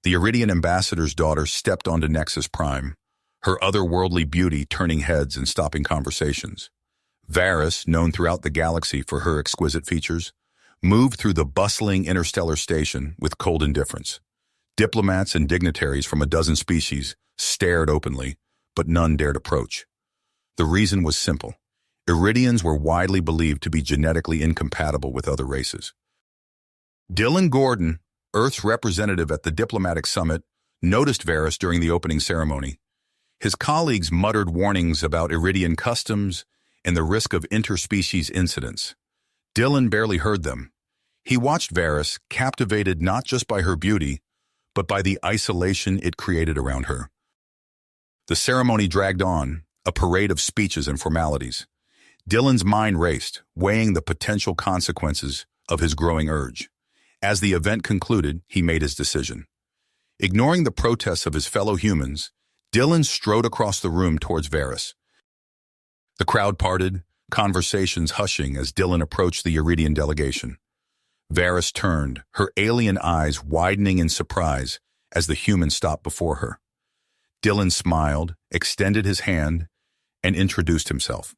The Iridian ambassador's daughter stepped onto Nexus Prime, her otherworldly beauty turning heads and stopping conversations. Varys, known throughout the galaxy for her exquisite features, moved through the bustling interstellar station with cold indifference. Diplomats and dignitaries from a dozen species stared openly, but none dared approach. The reason was simple. Iridians were widely believed to be genetically incompatible with other races. Dylan Gordon, Earth's representative at the diplomatic summit, noticed Varys during the opening ceremony. His colleagues muttered warnings about Iridian customs and the risk of interspecies incidents. Dylan barely heard them. He watched Varys, captivated not just by her beauty, but by the isolation it created around her. The ceremony dragged on, a parade of speeches and formalities. Dylan's mind raced, weighing the potential consequences of his growing urge. As the event concluded, he made his decision. Ignoring the protests of his fellow humans, Dylan strode across the room towards Varys. The crowd parted, conversations hushing as Dylan approached the Iridian delegation. Varys turned, her alien eyes widening in surprise as the human stopped before her. Dylan smiled, extended his hand, and introduced himself.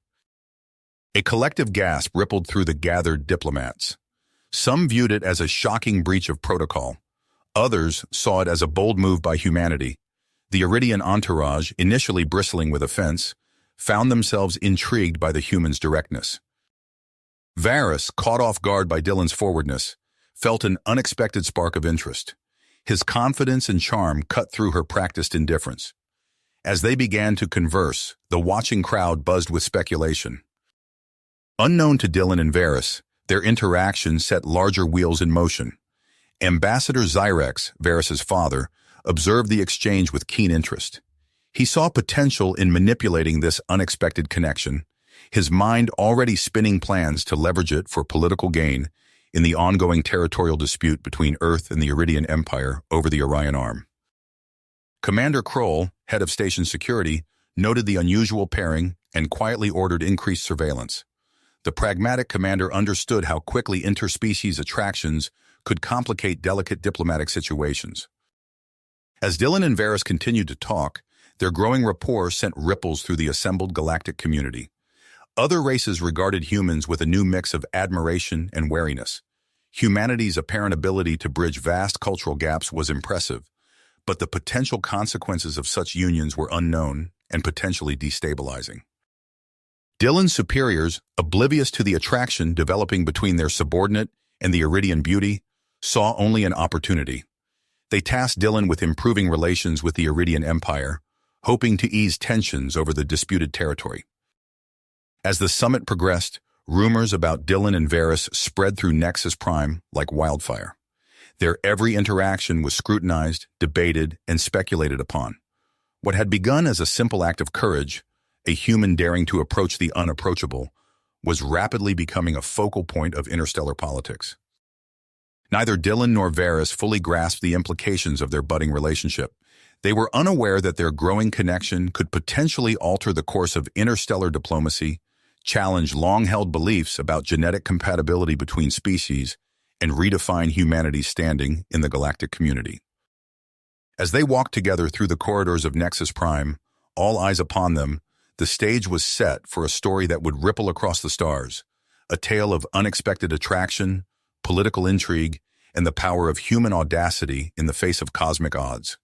A collective gasp rippled through the gathered diplomats. Some viewed it as a shocking breach of protocol. Others saw it as a bold move by humanity. The Iridian entourage, initially bristling with offense, found themselves intrigued by the human's directness. Varys, caught off guard by Dylan's forwardness, felt an unexpected spark of interest. His confidence and charm cut through her practiced indifference. As they began to converse, the watching crowd buzzed with speculation. Unknown to Dylan and Varys, their interaction set larger wheels in motion. Ambassador Xyrex, Varys's father, observed the exchange with keen interest. He saw potential in manipulating this unexpected connection, his mind already spinning plans to leverage it for political gain in the ongoing territorial dispute between Earth and the Iridian Empire over the Orion Arm. Commander Kroll, head of station security, noted the unusual pairing and quietly ordered increased surveillance. The pragmatic commander understood how quickly interspecies attractions could complicate delicate diplomatic situations. As Dylan and Varys continued to talk, their growing rapport sent ripples through the assembled galactic community. Other races regarded humans with a new mix of admiration and wariness. Humanity's apparent ability to bridge vast cultural gaps was impressive, but the potential consequences of such unions were unknown and potentially destabilizing. Dylan's superiors, oblivious to the attraction developing between their subordinate and the Iridian beauty, saw only an opportunity. They tasked Dylan with improving relations with the Iridian Empire, hoping to ease tensions over the disputed territory. As the summit progressed, rumors about Dylan and Varys spread through Nexus Prime like wildfire. Their every interaction was scrutinized, debated, and speculated upon. What had begun as a simple act of courage, a human daring to approach the unapproachable, was rapidly becoming a focal point of interstellar politics. Neither Dylan nor Varys fully grasped the implications of their budding relationship. They were unaware that their growing connection could potentially alter the course of interstellar diplomacy, challenge long-held beliefs about genetic compatibility between species, and redefine humanity's standing in the galactic community. As they walked together through the corridors of Nexus Prime, all eyes upon them, the stage was set for a story that would ripple across the stars, a tale of unexpected attraction, political intrigue, and the power of human audacity in the face of cosmic odds.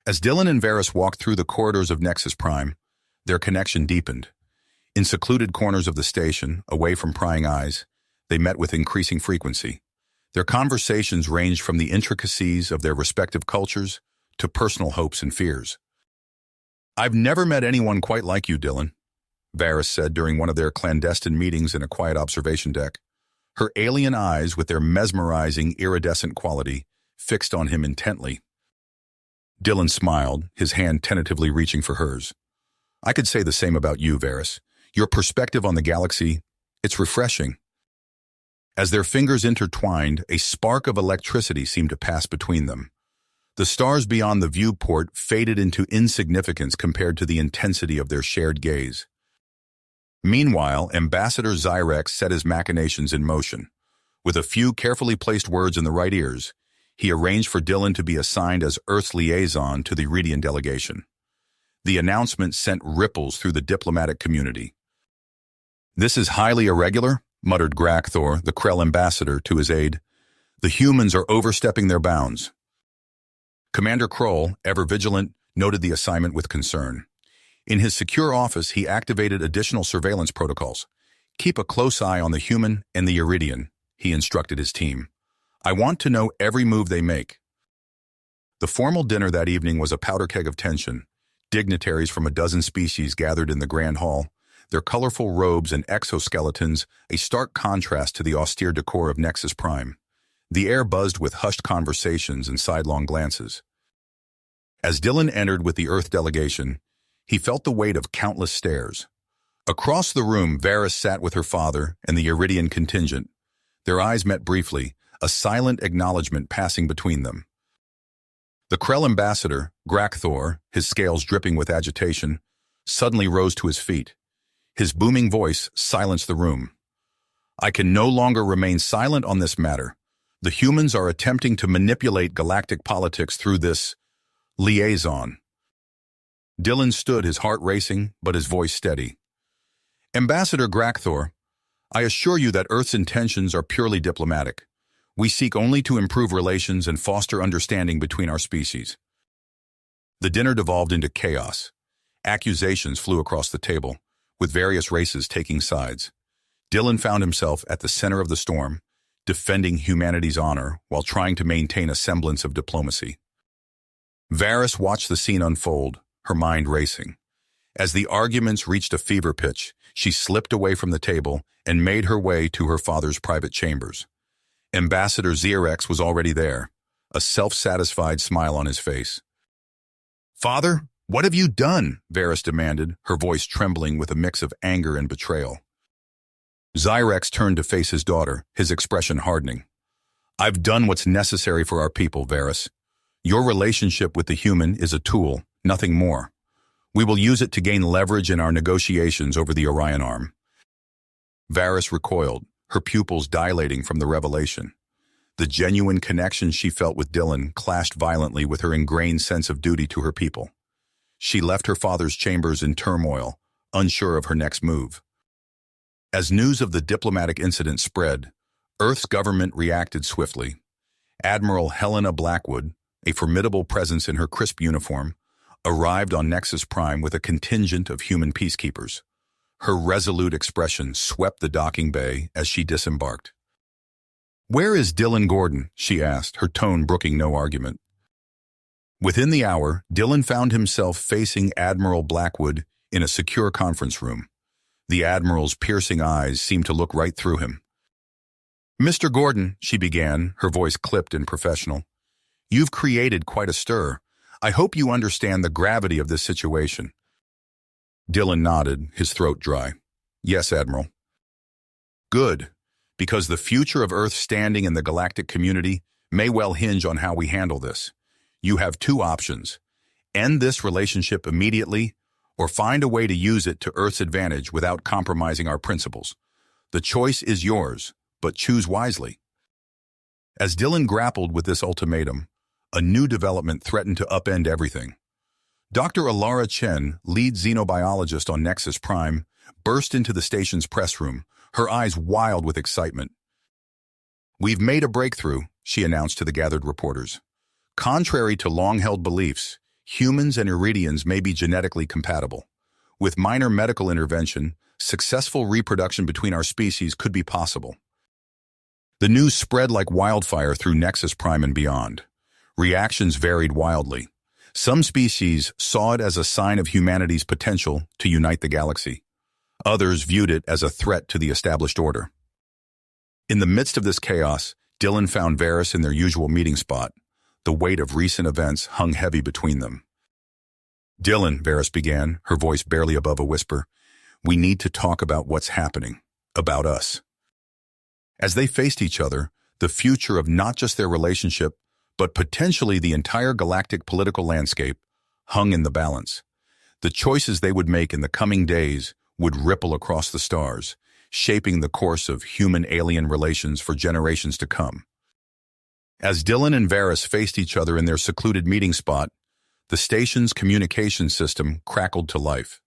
As Dylan and Varys walked through the corridors of Nexus Prime, their connection deepened. In secluded corners of the station, away from prying eyes, they met with increasing frequency. Their conversations ranged from the intricacies of their respective cultures to personal hopes and fears. "I've never met anyone quite like you, Dylan," Varys said during one of their clandestine meetings in a quiet observation deck. Her alien eyes, with their mesmerizing, iridescent quality, fixed on him intently. Dylan smiled, his hand tentatively reaching for hers. "I could say the same about you, Varys. Your perspective on the galaxy, it's refreshing." As their fingers intertwined, a spark of electricity seemed to pass between them. The stars beyond the viewport faded into insignificance compared to the intensity of their shared gaze. Meanwhile, Ambassador Xyrex set his machinations in motion. With a few carefully placed words in the right ears, he arranged for Dylan to be assigned as Earth's liaison to the Iridian delegation. The announcement sent ripples through the diplomatic community. "This is highly irregular," muttered Grakthor, the Krell ambassador, to his aide. "The humans are overstepping their bounds." Commander Kroll, ever vigilant, noted the assignment with concern. In his secure office, he activated additional surveillance protocols. "Keep a close eye on the human and the Iridian," he instructed his team. "I want to know every move they make." The formal dinner that evening was a powder keg of tension. Dignitaries from a dozen species gathered in the Grand Hall, their colorful robes and exoskeletons a stark contrast to the austere decor of Nexus Prime. The air buzzed with hushed conversations and sidelong glances. As Dylan entered with the Earth delegation, he felt the weight of countless stares. Across the room, Varys sat with her father and the Iridian contingent. Their eyes met briefly, a silent acknowledgement passing between them. The Krell ambassador, Grakthor, his scales dripping with agitation, suddenly rose to his feet. His booming voice silenced the room. "I can no longer remain silent on this matter. The humans are attempting to manipulate galactic politics through this liaison." Dylan stood, his heart racing, but his voice steady. "Ambassador Grakthor, I assure you that Earth's intentions are purely diplomatic. We seek only to improve relations and foster understanding between our species." The dinner devolved into chaos. Accusations flew across the table, with various races taking sides. Dylan found himself at the center of the storm, defending humanity's honor while trying to maintain a semblance of diplomacy. Varys watched the scene unfold, her mind racing. As the arguments reached a fever pitch, she slipped away from the table and made her way to her father's private chambers. Ambassador Xerex was already there, a self-satisfied smile on his face. "Father, what have you done?" Varys demanded, her voice trembling with a mix of anger and betrayal. Xerex turned to face his daughter, his expression hardening. "I've done what's necessary for our people, Varys. Your relationship with the human is a tool, nothing more. We will use it to gain leverage in our negotiations over the Orion Arm." Varys recoiled, her pupils dilating from the revelation. The genuine connection she felt with Dylan clashed violently with her ingrained sense of duty to her people. She left her father's chambers in turmoil, unsure of her next move. As news of the diplomatic incident spread, Earth's government reacted swiftly. Admiral Helena Blackwood, a formidable presence in her crisp uniform, arrived on Nexus Prime with a contingent of human peacekeepers. Her resolute expression swept the docking bay as she disembarked. "Where is Dylan Gordon?" she asked, her tone brooking no argument. Within the hour, Dylan found himself facing Admiral Blackwood in a secure conference room. The Admiral's piercing eyes seemed to look right through him. "Mr. Gordon," she began, her voice clipped and professional, "you've created quite a stir. I hope you understand the gravity of this situation." Dylan nodded, his throat dry. "Yes, Admiral." "Good, because the future of Earth's standing in the galactic community may well hinge on how we handle this. You have two options: end this relationship immediately, or find a way to use it to Earth's advantage without compromising our principles. The choice is yours, but choose wisely." As Dylan grappled with this ultimatum, a new development threatened to upend everything. Dr. Alara Chen, lead xenobiologist on Nexus Prime, burst into the station's press room, her eyes wild with excitement. "We've made a breakthrough," she announced to the gathered reporters. "Contrary to long-held beliefs, humans and Iridians may be genetically compatible. With minor medical intervention, successful reproduction between our species could be possible." The news spread like wildfire through Nexus Prime and beyond. Reactions varied wildly. Some species saw it as a sign of humanity's potential to unite the galaxy. Others viewed it as a threat to the established order. In the midst of this chaos, Dylan found Varys in their usual meeting spot. The weight of recent events hung heavy between them. "Dylan," Varys began, her voice barely above a whisper, "we need to talk about what's happening, about us." As they faced each other, the future of not just their relationship, but potentially the entire galactic political landscape, hung in the balance. The choices they would make in the coming days would ripple across the stars, shaping the course of human-alien relations for generations to come. As Dylan and Varys faced each other in their secluded meeting spot, the station's communication system crackled to life.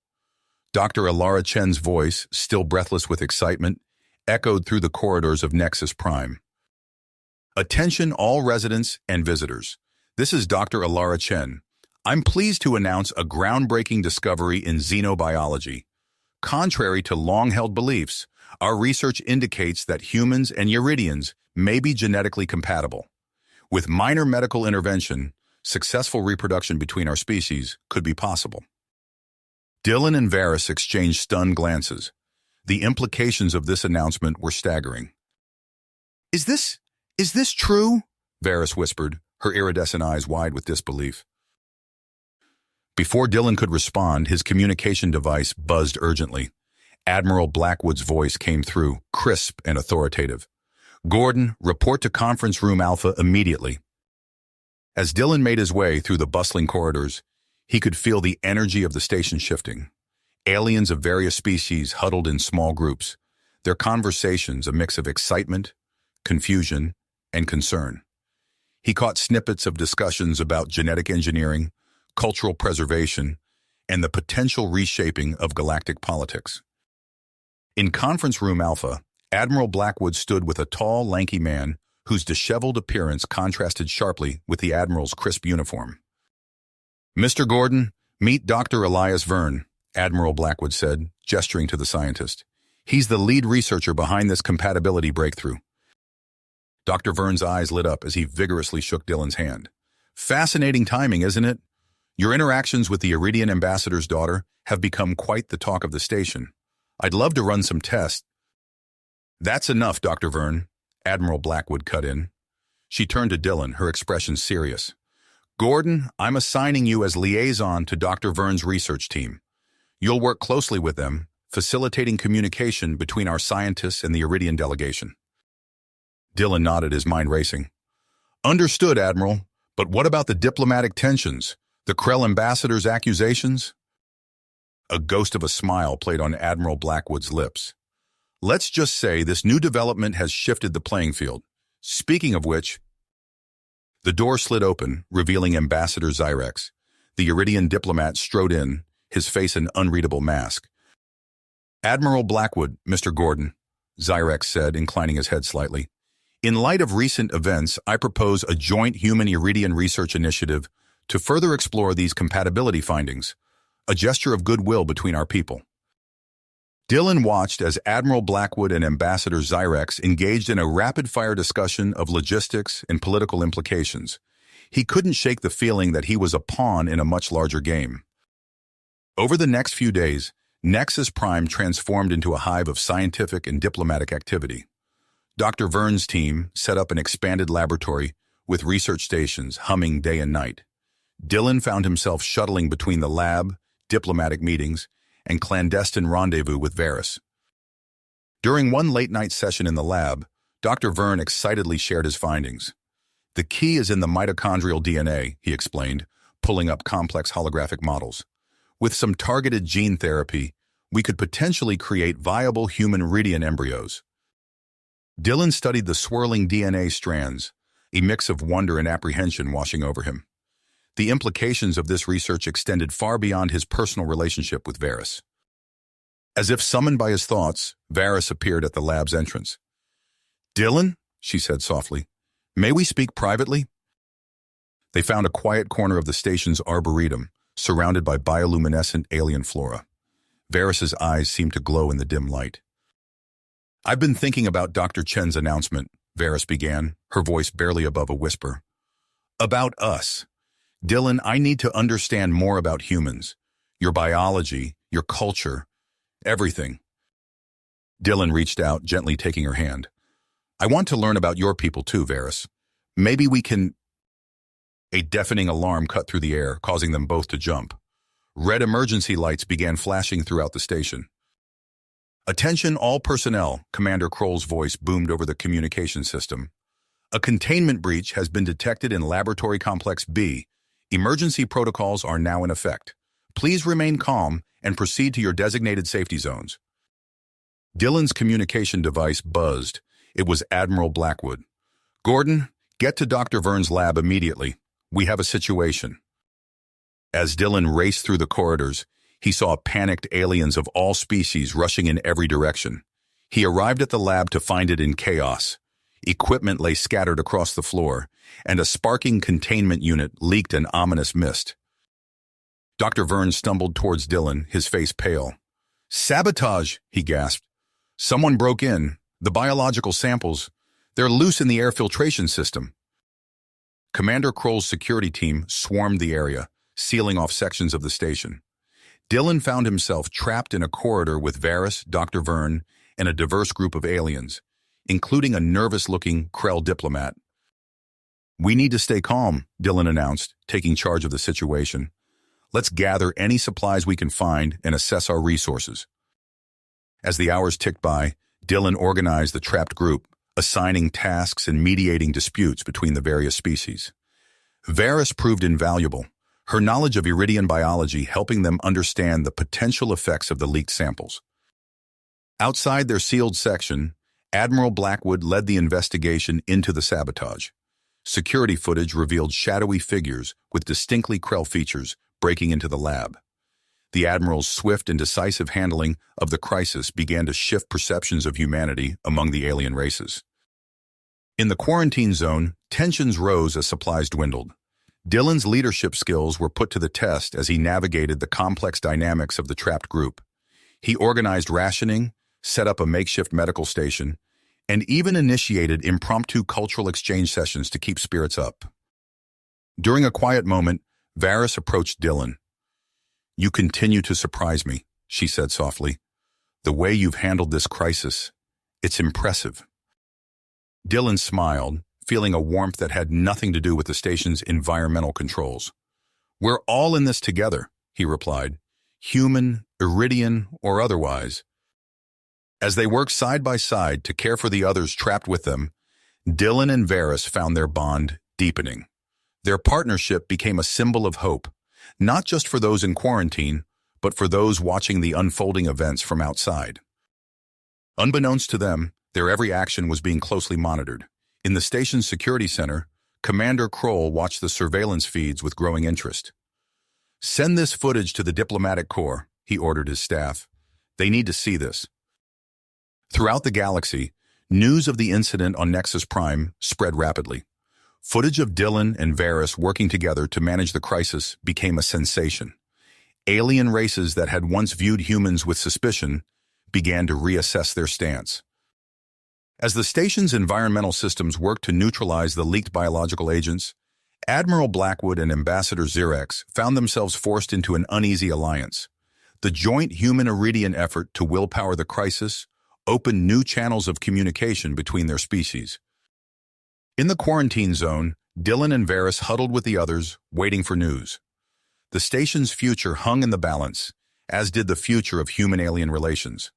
Dr. Alara Chen's voice, still breathless with excitement, echoed through the corridors of Nexus Prime. Attention all residents and visitors. This is Dr. Alara Chen. I'm pleased to announce a groundbreaking discovery in xenobiology. Contrary to long-held beliefs, our research indicates that humans and Uridians may be genetically compatible. With minor medical intervention, successful reproduction between our species could be possible. Dylan and Varys exchanged stunned glances. The implications of this announcement were staggering. Is this true? Varys whispered, her iridescent eyes wide with disbelief. Before Dylan could respond, his communication device buzzed urgently. Admiral Blackwood's voice came through, crisp and authoritative. Gordon, report to Conference Room Alpha immediately. As Dylan made his way through the bustling corridors, he could feel the energy of the station shifting. Aliens of various species huddled in small groups, their conversations a mix of excitement, confusion, and concern. He caught snippets of discussions about genetic engineering, cultural preservation, and the potential reshaping of galactic politics. In Conference Room Alpha, Admiral Blackwood stood with a tall, lanky man whose disheveled appearance contrasted sharply with the Admiral's crisp uniform. Mr. Gordon, meet Dr. Elias Verne, Admiral Blackwood said, gesturing to the scientist. He's the lead researcher behind this compatibility breakthrough. Dr. Verne's eyes lit up as he vigorously shook Dylan's hand. Fascinating timing, isn't it? Your interactions with the Iridian ambassador's daughter have become quite the talk of the station. I'd love to run some tests. That's enough, Dr. Verne, Admiral Blackwood cut in. She turned to Dylan, her expression serious. Gordon, I'm assigning you as liaison to Dr. Verne's research team. You'll work closely with them, facilitating communication between our scientists and the Iridian delegation. Dylan nodded, his mind racing. Understood, Admiral, but what about the diplomatic tensions? The Krell ambassador's accusations? A ghost of a smile played on Admiral Blackwood's lips. Let's just say this new development has shifted the playing field. Speaking of which, the door slid open, revealing Ambassador Zyrex. The Iridian diplomat strode in, his face an unreadable mask. Admiral Blackwood, Mr. Gordon, Zyrex said, inclining his head slightly. In light of recent events, I propose a joint human-Iridian research initiative to further explore these compatibility findings, a gesture of goodwill between our people. Dylan watched as Admiral Blackwood and Ambassador Zyrex engaged in a rapid-fire discussion of logistics and political implications. He couldn't shake the feeling that he was a pawn in a much larger game. Over the next few days, Nexus Prime transformed into a hive of scientific and diplomatic activity. Dr. Verne's team set up an expanded laboratory with research stations humming day and night. Dylan found himself shuttling between the lab, diplomatic meetings, and clandestine rendezvous with Varys. During one late-night session in the lab, Dr. Verne excitedly shared his findings. The key is in the mitochondrial DNA, he explained, pulling up complex holographic models. With some targeted gene therapy, we could potentially create viable human Iridian embryos. Dylan studied the swirling DNA strands, a mix of wonder and apprehension washing over him. The implications of this research extended far beyond his personal relationship with Varys. As if summoned by his thoughts, Varys appeared at the lab's entrance. Dylan, she said softly, may we speak privately? They found a quiet corner of the station's arboretum, surrounded by bioluminescent alien flora. Varys's eyes seemed to glow in the dim light. I've been thinking about Dr. Chen's announcement, Varys began, her voice barely above a whisper. About us. Dylan, I need to understand more about humans, your biology, your culture, everything. Dylan reached out, gently taking her hand. I want to learn about your people too, Varys. Maybe we can... A deafening alarm cut through the air, causing them both to jump. Red emergency lights began flashing throughout the station. Attention all personnel, Commander Kroll's voice boomed over the communication system. A containment breach has been detected in Laboratory Complex B. Emergency protocols are now in effect. Please remain calm and proceed to your designated safety zones. Dylan's communication device buzzed. It was Admiral Blackwood. Gordon, Get to Dr. Vern's lab immediately. We have a situation. As Dylan raced through the corridors, he saw panicked aliens of all species rushing in every direction. He arrived at the lab to find it in chaos. Equipment lay scattered across the floor, and a sparking containment unit leaked an ominous mist. Dr. Vern stumbled towards Dylan, his face pale. "Sabotage!" he gasped. "Someone broke in. The biological samples. They're loose in the air filtration system." Commander Kroll's security team swarmed the area, sealing off sections of the station. Dylan found himself trapped in a corridor with Varys, Dr. Vern, and a diverse group of aliens, including a nervous-looking Krell diplomat. "We need to stay calm," Dylan announced, taking charge of the situation. "Let's gather any supplies we can find and assess our resources." As the hours ticked by, Dylan organized the trapped group, assigning tasks and mediating disputes between the various species. Varys proved invaluable, her knowledge of Iridian biology helping them understand the potential effects of the leaked samples. Outside their sealed section, Admiral Blackwood led the investigation into the sabotage. Security footage revealed shadowy figures with distinctly Krell features breaking into the lab. The Admiral's swift and decisive handling of the crisis began to shift perceptions of humanity among the alien races. In the quarantine zone, tensions rose as supplies dwindled. Dylan's leadership skills were put to the test as he navigated the complex dynamics of the trapped group. He organized rationing, set up a makeshift medical station, and even initiated impromptu cultural exchange sessions to keep spirits up. During a quiet moment, Varys approached Dylan. "You continue to surprise me," she said softly. "The way you've handled this crisis, it's impressive." Dylan smiled, feeling a warmth that had nothing to do with the station's environmental controls. "We're all in this together," he replied, "human, Iridian, or otherwise." As they worked side by side to care for the others trapped with them, Dylan and Varys found their bond deepening. Their partnership became a symbol of hope, not just for those in quarantine, but for those watching the unfolding events from outside. Unbeknownst to them, their every action was being closely monitored. In the station's security center, Commander Kroll watched the surveillance feeds with growing interest. "Send this footage to the diplomatic corps," he ordered his staff. "They need to see this." Throughout the galaxy, news of the incident on Nexus Prime spread rapidly. Footage of Dylan and Varys working together to manage the crisis became a sensation. Alien races that had once viewed humans with suspicion began to reassess their stance. As the station's environmental systems worked to neutralize the leaked biological agents, Admiral Blackwood and Ambassador Xerex found themselves forced into an uneasy alliance. The joint human-Iridian effort to willpower the crisis opened new channels of communication between their species. In the quarantine zone, Dylan and Varys huddled with the others, waiting for news. The station's future hung in the balance, as did the future of human-alien relations.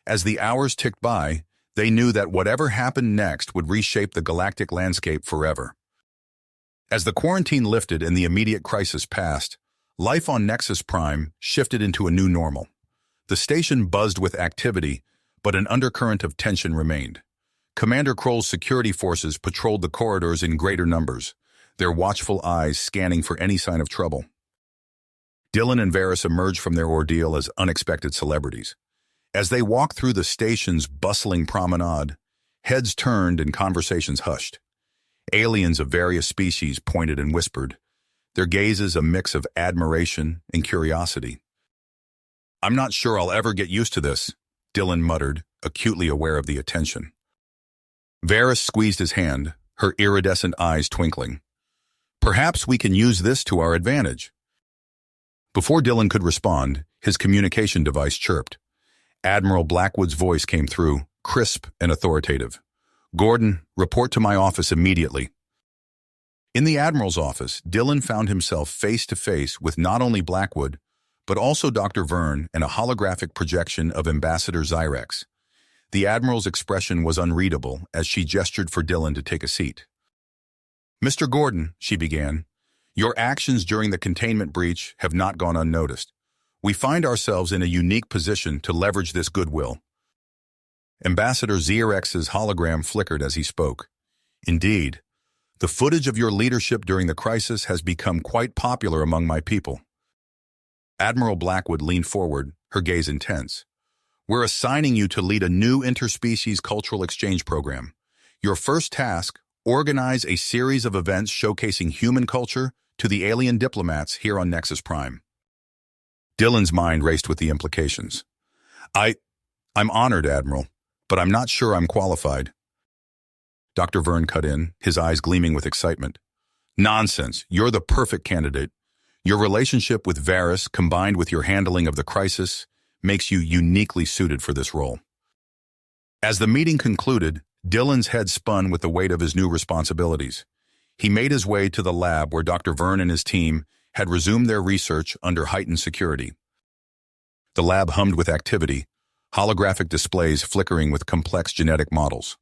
As the hours ticked by, they knew that whatever happened next would reshape the galactic landscape forever. As the quarantine lifted and the immediate crisis passed, life on Nexus Prime shifted into a new normal. The station buzzed with activity, but an undercurrent of tension remained. Commander Kroll's security forces patrolled the corridors in greater numbers, their watchful eyes scanning for any sign of trouble. Dylan and Varys emerged from their ordeal as unexpected celebrities. As they walked through the station's bustling promenade, heads turned and conversations hushed. Aliens of various species pointed and whispered, their gazes a mix of admiration and curiosity. "I'm not sure I'll ever get used to this," Dylan muttered, acutely aware of the attention. Varys squeezed his hand, her iridescent eyes twinkling. "Perhaps we can use this to our advantage." Before Dylan could respond, his communication device chirped. Admiral Blackwood's voice came through, crisp and authoritative. "Gordon, report to my office immediately." In the Admiral's office, Dylan found himself face-to-face with not only Blackwood, but also Dr. Vern and a holographic projection of Ambassador Xerex. The Admiral's expression was unreadable as she gestured for Dylan to take a seat. "Mr. Gordon," she began, "your actions during the containment breach have not gone unnoticed. We find ourselves in a unique position to leverage this goodwill." Ambassador Xerex's hologram flickered as he spoke. "Indeed, The footage of your leadership during the crisis has become quite popular among my people. Admiral Blackwood leaned forward, her gaze intense. We're assigning you to lead a new interspecies cultural exchange program. Your first task, organize a series of events showcasing human culture to the alien diplomats here on Nexus Prime. Dylan's mind raced with the implications. I'm honored, Admiral, but I'm not sure I'm qualified. Dr. Verne cut in, his eyes gleaming with excitement. Nonsense, you're the perfect candidate. Your relationship with Varys, combined with your handling of the crisis, makes you uniquely suited for this role. As the meeting concluded, Dylan's head spun with the weight of his new responsibilities. He made his way to the lab where Dr. Verne and his team had resumed their research under heightened security. The lab hummed with activity, holographic displays flickering with complex genetic models.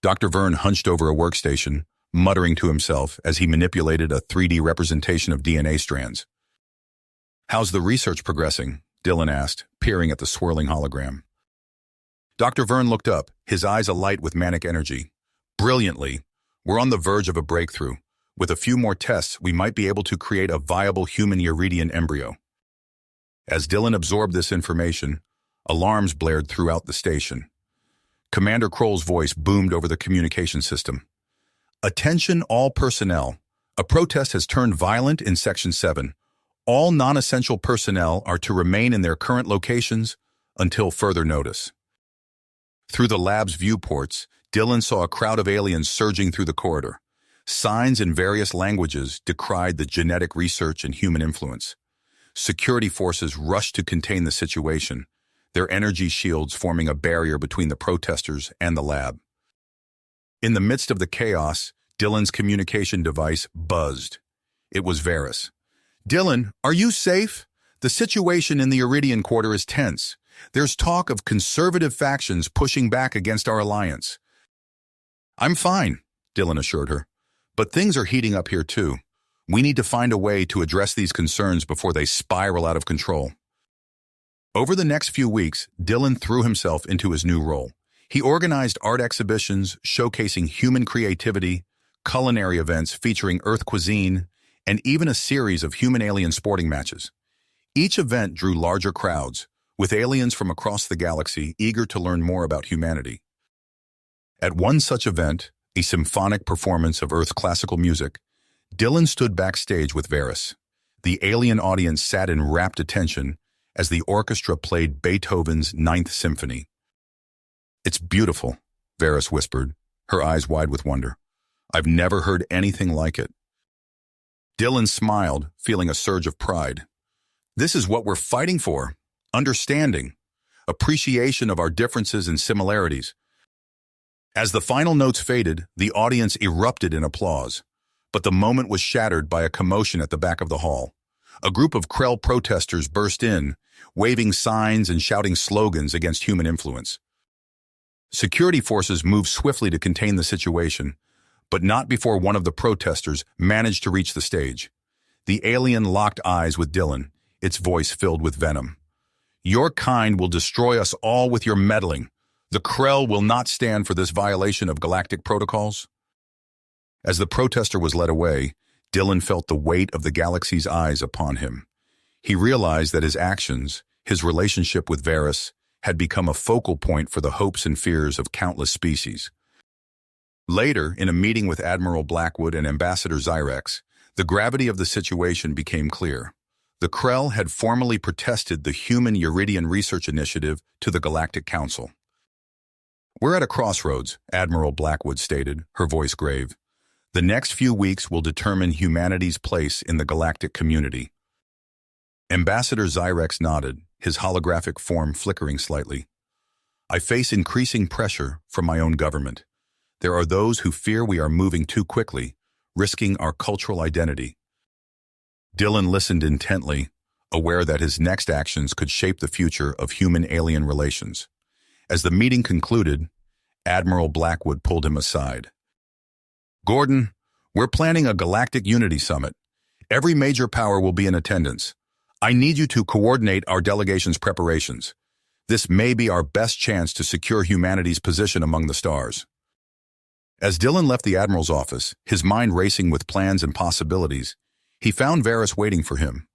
Dr. Verne hunched over a workstation, muttering to himself as he manipulated a 3D representation of DNA strands. How's the research progressing? Dylan asked, peering at the swirling hologram. Dr. Verne looked up, his eyes alight with manic energy. Brilliantly. We're on the verge of a breakthrough. With a few more tests, we might be able to create a viable human Uridian embryo. As Dylan absorbed this information, alarms blared throughout the station. Commander Kroll's voice boomed over the communication system. Attention all personnel. A protest has turned violent in Section 7. All non-essential personnel are to remain in their current locations until further notice. Through the lab's viewports, Dylan saw a crowd of aliens surging through the corridor. Signs in various languages decried the genetic research and human influence. Security forces rushed to contain the situation, their energy shields forming a barrier between the protesters and the lab. In the midst of the chaos, Dylan's communication device buzzed. It was Varys. Dylan, are you safe? The situation in the Iridian Quarter is tense. There's talk of conservative factions pushing back against our alliance. I'm fine, Dylan assured her. But things are heating up here too. We need to find a way to address these concerns before they spiral out of control. Over the next few weeks, Dylan threw himself into his new role. He organized art exhibitions showcasing human creativity, culinary events featuring Earth cuisine, and even a series of human-alien sporting matches. Each event drew larger crowds, with aliens from across the galaxy eager to learn more about humanity. At one such event, a symphonic performance of Earth's classical music, Dylan stood backstage with Varys. The alien audience sat in rapt attention as the orchestra played Beethoven's Ninth Symphony. It's beautiful, Varys whispered, her eyes wide with wonder. I've never heard anything like it. Dylan smiled, feeling a surge of pride. This is what we're fighting for. Understanding. Appreciation of our differences and similarities. As the final notes faded, the audience erupted in applause. But the moment was shattered by a commotion at the back of the hall. A group of Krell protesters burst in, waving signs and shouting slogans against human influence. Security forces moved swiftly to contain the situation, but not before one of the protesters managed to reach the stage. The alien locked eyes with Dylan, its voice filled with venom. Your kind will destroy us all with your meddling. The Krell will not stand for this violation of galactic protocols. As the protester was led away, Dylan felt the weight of the galaxy's eyes upon him. He realized that his actions, his relationship with Varys, had become a focal point for the hopes and fears of countless species. Later, in a meeting with Admiral Blackwood and Ambassador Xyrex, the gravity of the situation became clear. The Krell had formally protested the Human Uridian Research Initiative to the Galactic Council. We're at a crossroads, Admiral Blackwood stated, her voice grave. The next few weeks will determine humanity's place in the galactic community. Ambassador Xyrex nodded, his holographic form flickering slightly. I face increasing pressure from my own government. There are those who fear we are moving too quickly, risking our cultural identity. Dylan listened intently, aware that his next actions could shape the future of human-alien relations. As the meeting concluded, Admiral Blackwood pulled him aside. Gordon, we're planning a Galactic Unity Summit. Every major power will be in attendance. I need you to coordinate our delegation's preparations. This may be our best chance to secure humanity's position among the stars. As Dylan left the Admiral's office, his mind racing with plans and possibilities, he found Varys waiting for him.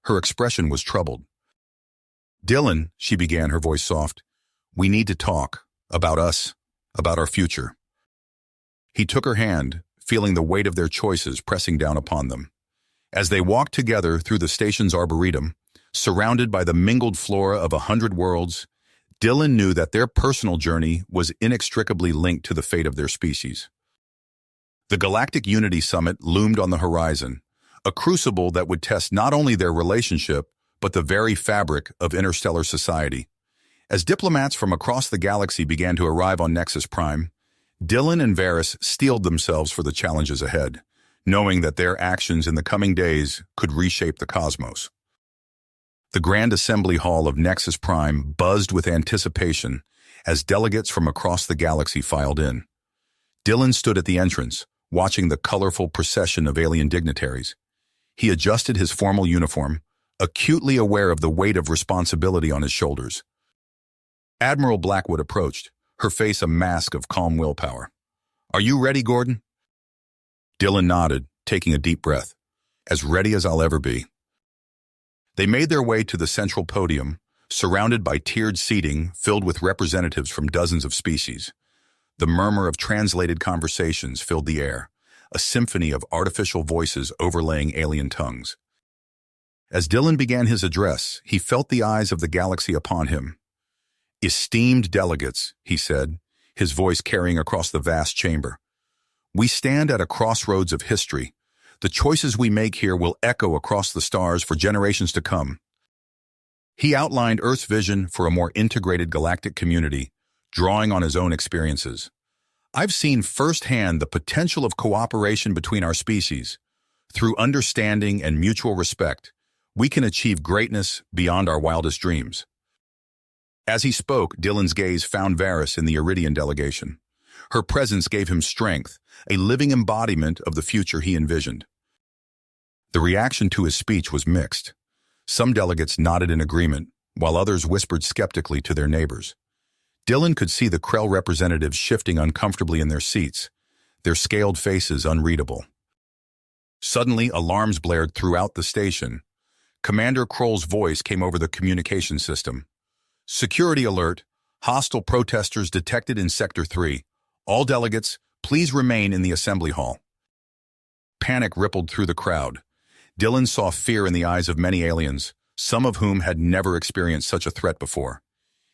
Her expression was troubled. "Dylan," she began, her voice soft, "we need to talk. About us. About our future." He took her hand, feeling the weight of their choices pressing down upon them. As they walked together through the station's arboretum, surrounded by the mingled flora of 100 worlds, Dylan knew that their personal journey was inextricably linked to the fate of their species. The Galactic Unity Summit loomed on the horizon, a crucible that would test not only their relationship, but the very fabric of interstellar society. As diplomats from across the galaxy began to arrive on Nexus Prime, Dylan and Varys steeled themselves for the challenges ahead, knowing that their actions in the coming days could reshape the cosmos. The Grand Assembly Hall of Nexus Prime buzzed with anticipation as delegates from across the galaxy filed in. Dylan stood at the entrance, watching the colorful procession of alien dignitaries. He adjusted his formal uniform, acutely aware of the weight of responsibility on his shoulders. Admiral Blackwood approached, her face a mask of calm willpower. "Are you ready, Gordon?" Dylan nodded, taking a deep breath. "As ready as I'll ever be." They made their way to the central podium, surrounded by tiered seating filled with representatives from dozens of species. The murmur of translated conversations filled the air, a symphony of artificial voices overlaying alien tongues. As Dylan began his address, he felt the eyes of the galaxy upon him. "Esteemed delegates," he said, his voice carrying across the vast chamber. "We stand at a crossroads of history. The choices we make here will echo across the stars for generations to come." He outlined Earth's vision for a more integrated galactic community, drawing on his own experiences. "I've seen firsthand the potential of cooperation between our species. Through understanding and mutual respect, we can achieve greatness beyond our wildest dreams." As he spoke, Dylan's gaze found Varys in the Iridian delegation. Her presence gave him strength, a living embodiment of the future he envisioned. The reaction to his speech was mixed. Some delegates nodded in agreement, while others whispered skeptically to their neighbors. Dylan could see the Krell representatives shifting uncomfortably in their seats, their scaled faces unreadable. Suddenly, alarms blared throughout the station. Commander Kroll's voice came over the communication system. "Security alert. Hostile protesters detected in Sector 3. All delegates, please remain in the assembly hall." Panic rippled through the crowd. Dylan saw fear in the eyes of many aliens, some of whom had never experienced such a threat before.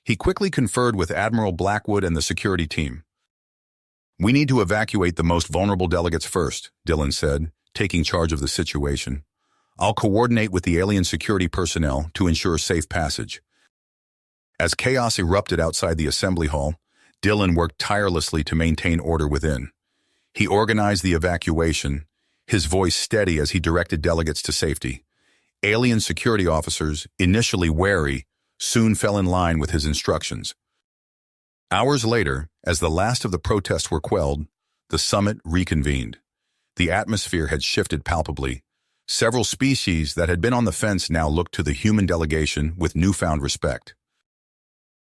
He quickly conferred with Admiral Blackwood and the security team. "We need to evacuate the most vulnerable delegates first," Dylan said, taking charge of the situation. "I'll coordinate with the alien security personnel to ensure safe passage." As chaos erupted outside the assembly hall, Dylan worked tirelessly to maintain order within. He organized the evacuation, his voice steady as he directed delegates to safety. Alien security officers, initially wary, soon fell in line with his instructions. Hours later, as the last of the protests were quelled, the summit reconvened. The atmosphere had shifted palpably. Several species that had been on the fence now looked to the human delegation with newfound respect.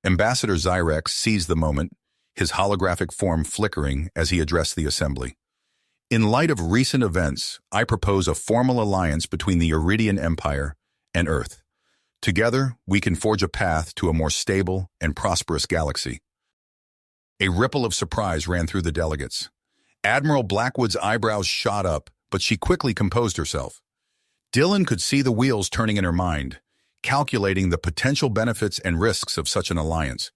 Ambassador Zyrex seized the moment, his holographic form flickering as he addressed the assembly. "In light of recent events, I propose a formal alliance between the Iridian Empire and Earth. Together, we can forge a path to a more stable and prosperous galaxy." A ripple of surprise ran through the delegates. Admiral Blackwood's eyebrows shot up, but she quickly composed herself. Dylan could see the wheels turning in her mind, calculating the potential benefits and risks of such an alliance.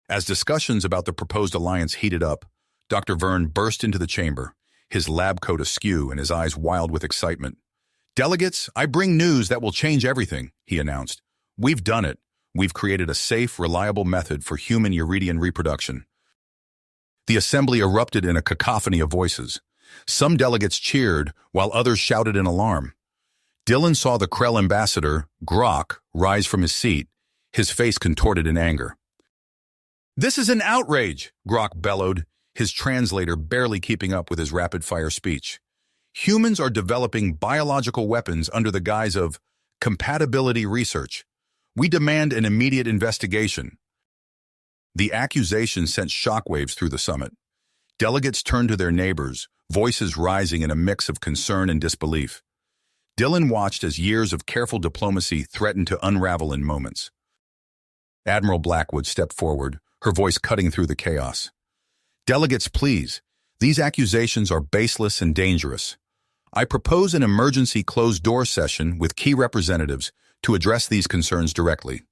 As discussions about the proposed alliance heated up, Dr. Verne burst into the chamber, his lab coat askew and his eyes wild with excitement. "Delegates, I bring news that will change everything," he announced. "We've done it. We've created a safe, reliable method for human Iridian reproduction." The assembly erupted in a cacophony of voices. Some delegates cheered, while others shouted in alarm. Dylan saw the Krell ambassador, Grok, rise from his seat, his face contorted in anger. "This is an outrage," Grok bellowed, his translator barely keeping up with his rapid-fire speech. "Humans are developing biological weapons under the guise of compatibility research. We demand an immediate investigation." The accusation sent shockwaves through the summit. Delegates turned to their neighbors, voices rising in a mix of concern and disbelief. Dylan watched as years of careful diplomacy threatened to unravel in moments. Admiral Blackwood stepped forward, her voice cutting through the chaos. "Delegates, please. These accusations are baseless and dangerous. I propose an emergency closed-door session with key representatives to address these concerns directly."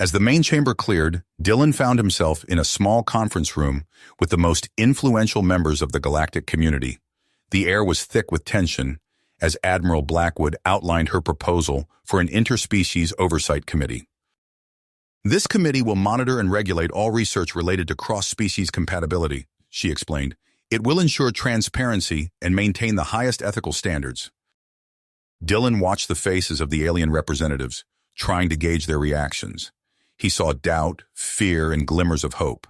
As the main chamber cleared, Dylan found himself in a small conference room with the most influential members of the galactic community. The air was thick with tension as Admiral Blackwood outlined her proposal for an interspecies oversight committee. "This committee will monitor and regulate all research related to cross-species compatibility," she explained. "It will ensure transparency and maintain the highest ethical standards." Dylan watched the faces of the alien representatives, trying to gauge their reactions. He saw doubt, fear, and glimmers of hope.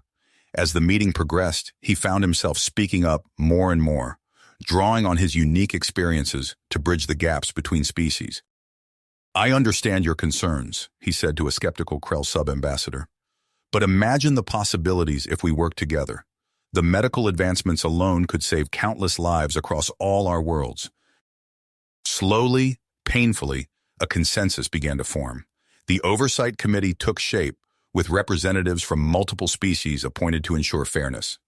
As the meeting progressed, he found himself speaking up more and more, drawing on his unique experiences to bridge the gaps between species. "I understand your concerns," he said to a skeptical Krell sub-ambassador. "But imagine the possibilities if we work together. The medical advancements alone could save countless lives across all our worlds." Slowly, painfully, a consensus began to form. The Oversight Committee took shape, with representatives from multiple species appointed to ensure fairness.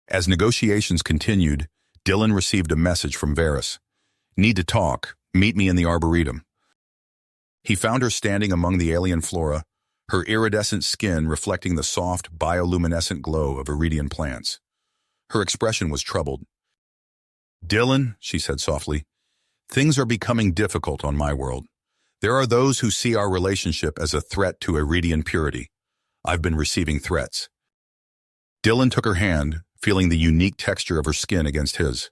As negotiations continued, Dylan received a message from Varys. "Need to talk. Meet me in the Arboretum." He found her standing among the alien flora, her iridescent skin reflecting the soft, bioluminescent glow of Iridian plants. Her expression was troubled. "Dylan," she said softly, "things are becoming difficult on my world. There are those who see our relationship as a threat to Iridian purity. I've been receiving threats." Dylan took her hand, feeling the unique texture of her skin against his.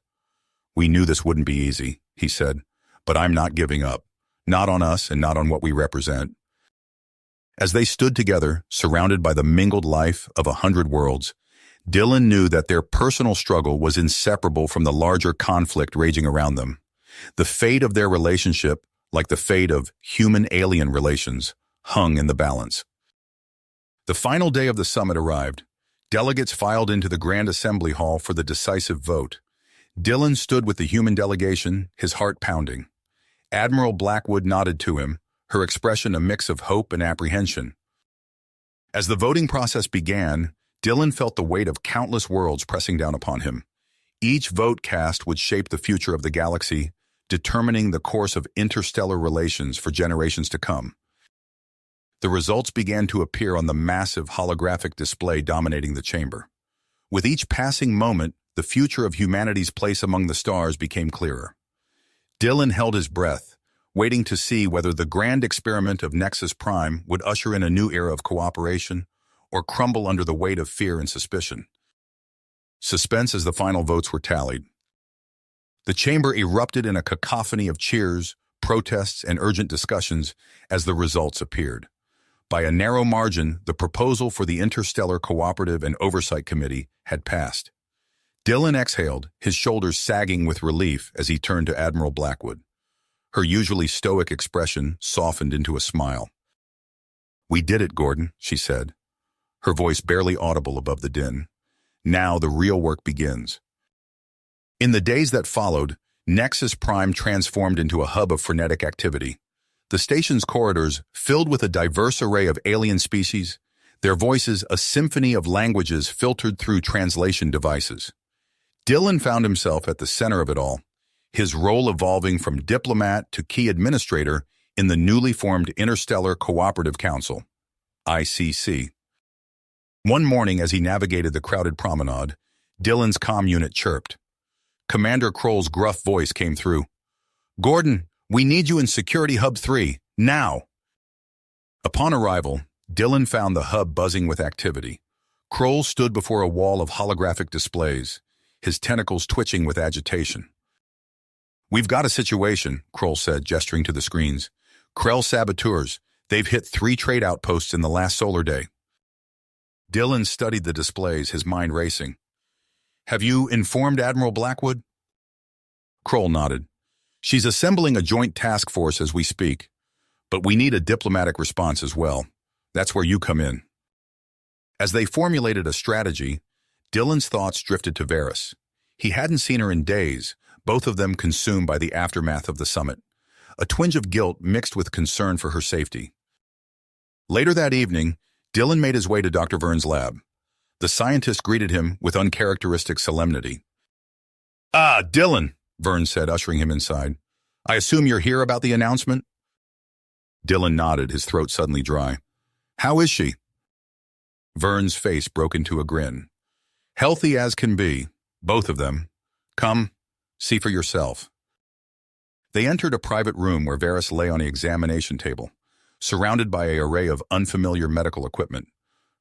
"We knew this wouldn't be easy," he said, "but I'm not giving up. Not on us and not on what we represent." As they stood together, surrounded by the mingled life of 100 worlds, Dylan knew that their personal struggle was inseparable from the larger conflict raging around them. The fate of their relationship, like the fate of human-alien relations, hung in the balance. The final day of the summit arrived. Delegates filed into the Grand Assembly Hall for the decisive vote. Dylan stood with the human delegation, his heart pounding. Admiral Blackwood nodded to him, her expression a mix of hope and apprehension. As the voting process began, Dylan felt the weight of countless worlds pressing down upon him. Each vote cast would shape the future of the galaxy, determining the course of interstellar relations for generations to come. The results began to appear on the massive holographic display dominating the chamber. With each passing moment, the future of humanity's place among the stars became clearer. Dylan held his breath, waiting to see whether the grand experiment of Nexus Prime would usher in a new era of cooperation or crumble under the weight of fear and suspicion. Suspense as the final votes were tallied. The chamber erupted in a cacophony of cheers, protests, and urgent discussions as the results appeared. By a narrow margin, the proposal for the Interstellar Cooperative and Oversight Committee had passed. Dylan exhaled, his shoulders sagging with relief as he turned to Admiral Blackwood. Her usually stoic expression softened into a smile. "We did it, Gordon," she said, her voice barely audible above the din. "Now the real work begins." In the days that followed, Nexus Prime transformed into a hub of frenetic activity. The station's corridors, filled with a diverse array of alien species, their voices a symphony of languages filtered through translation devices. Dylan found himself at the center of it all, his role evolving from diplomat to key administrator in the newly formed Interstellar Cooperative Council, ICC. One morning as he navigated the crowded promenade, Dylan's comm unit chirped. Commander Kroll's gruff voice came through. "Gordon, we need you in Security Hub 3, now!" Upon arrival, Dylan found the hub buzzing with activity. Kroll stood before a wall of holographic displays, his tentacles twitching with agitation. "We've got a situation," Kroll said, gesturing to the screens. "Krell saboteurs. They've hit 3 trade outposts in the last solar day." Dylan studied the displays, his mind racing. "Have you informed Admiral Blackwood?" Kroll nodded. "She's assembling a joint task force as we speak. But we need a diplomatic response as well. That's where you come in." As they formulated a strategy, Dylan's thoughts drifted to Varys. He hadn't seen her in days, both of them consumed by the aftermath of the summit. A twinge of guilt mixed with concern for her safety. Later that evening, Dylan made his way to Dr. Vern's lab. The scientist greeted him with uncharacteristic solemnity. "Ah, Dylan," Vern said, ushering him inside. "I assume you're here about the announcement?" Dylan nodded, his throat suddenly dry. "How is she?" Vern's face broke into a grin. "Healthy as can be, both of them. Come, see for yourself." They entered a private room where Varys lay on the examination table, surrounded by an array of unfamiliar medical equipment.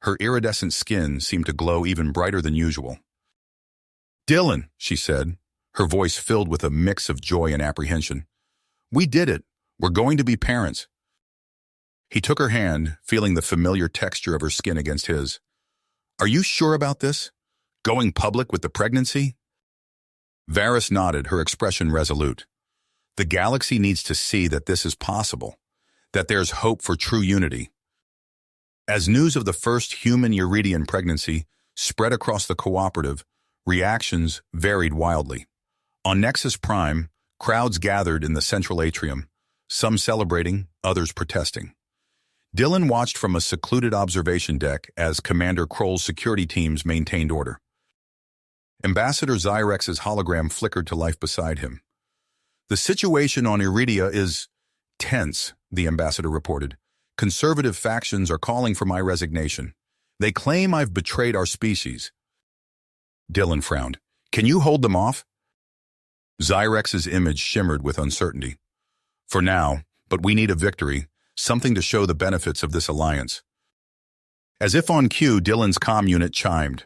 Her iridescent skin seemed to glow even brighter than usual. "Dylan," she said, her voice filled with a mix of joy and apprehension. "We did it. We're going to be parents." He took her hand, feeling the familiar texture of her skin against his. "Are you sure about this? Going public with the pregnancy?" Varys nodded, her expression resolute. "The galaxy needs to see that this is possible, that there's hope for true unity." As news of the first human Eurydian pregnancy spread across the cooperative, reactions varied wildly. On Nexus Prime, crowds gathered in the central atrium, some celebrating, others protesting. Dylan watched from a secluded observation deck as Commander Kroll's security teams maintained order. Ambassador Xyrex's hologram flickered to life beside him. "The situation on Iridia is tense," the ambassador reported. "Conservative factions are calling for my resignation. They claim I've betrayed our species." Dylan frowned. "Can you hold them off?" Xyrex's image shimmered with uncertainty. "For now, but we need a victory, something to show the benefits of this alliance." As if on cue, Dylan's comm unit chimed.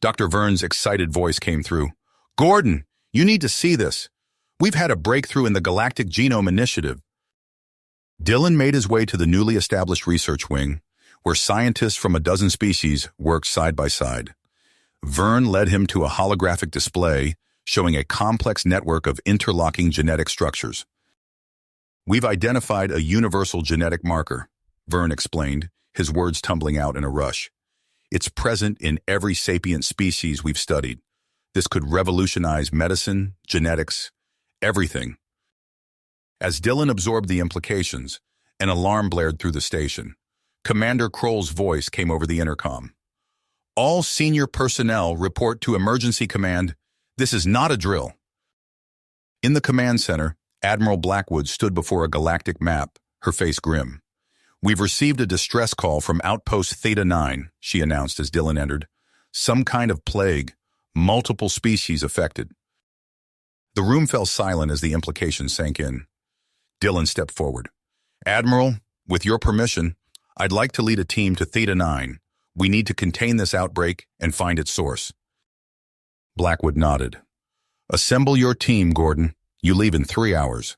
Dr. Vern's excited voice came through. "Gordon, you need to see this. We've had a breakthrough in the Galactic Genome Initiative." Dylan made his way to the newly established research wing, where scientists from a dozen species worked side by side. Vern led him to a holographic display showing a complex network of interlocking genetic structures. "We've identified a universal genetic marker," Vern explained, his words tumbling out in a rush. "It's present in every sapient species we've studied. This could revolutionize medicine, genetics, everything." As Dylan absorbed the implications, an alarm blared through the station. Commander Kroll's voice came over the intercom. "All senior personnel report to Emergency Command. This is not a drill." In the command center, Admiral Blackwood stood before a galactic map, her face grim. "We've received a distress call from Outpost Theta 9, she announced as Dylan entered. "Some kind of plague, multiple species affected." The room fell silent as the implications sank in. Dylan stepped forward. "Admiral, with your permission, I'd like to lead a team to Theta 9. We need to contain this outbreak and find its source." Blackwood nodded. "Assemble your team, Gordon. You leave in 3 hours."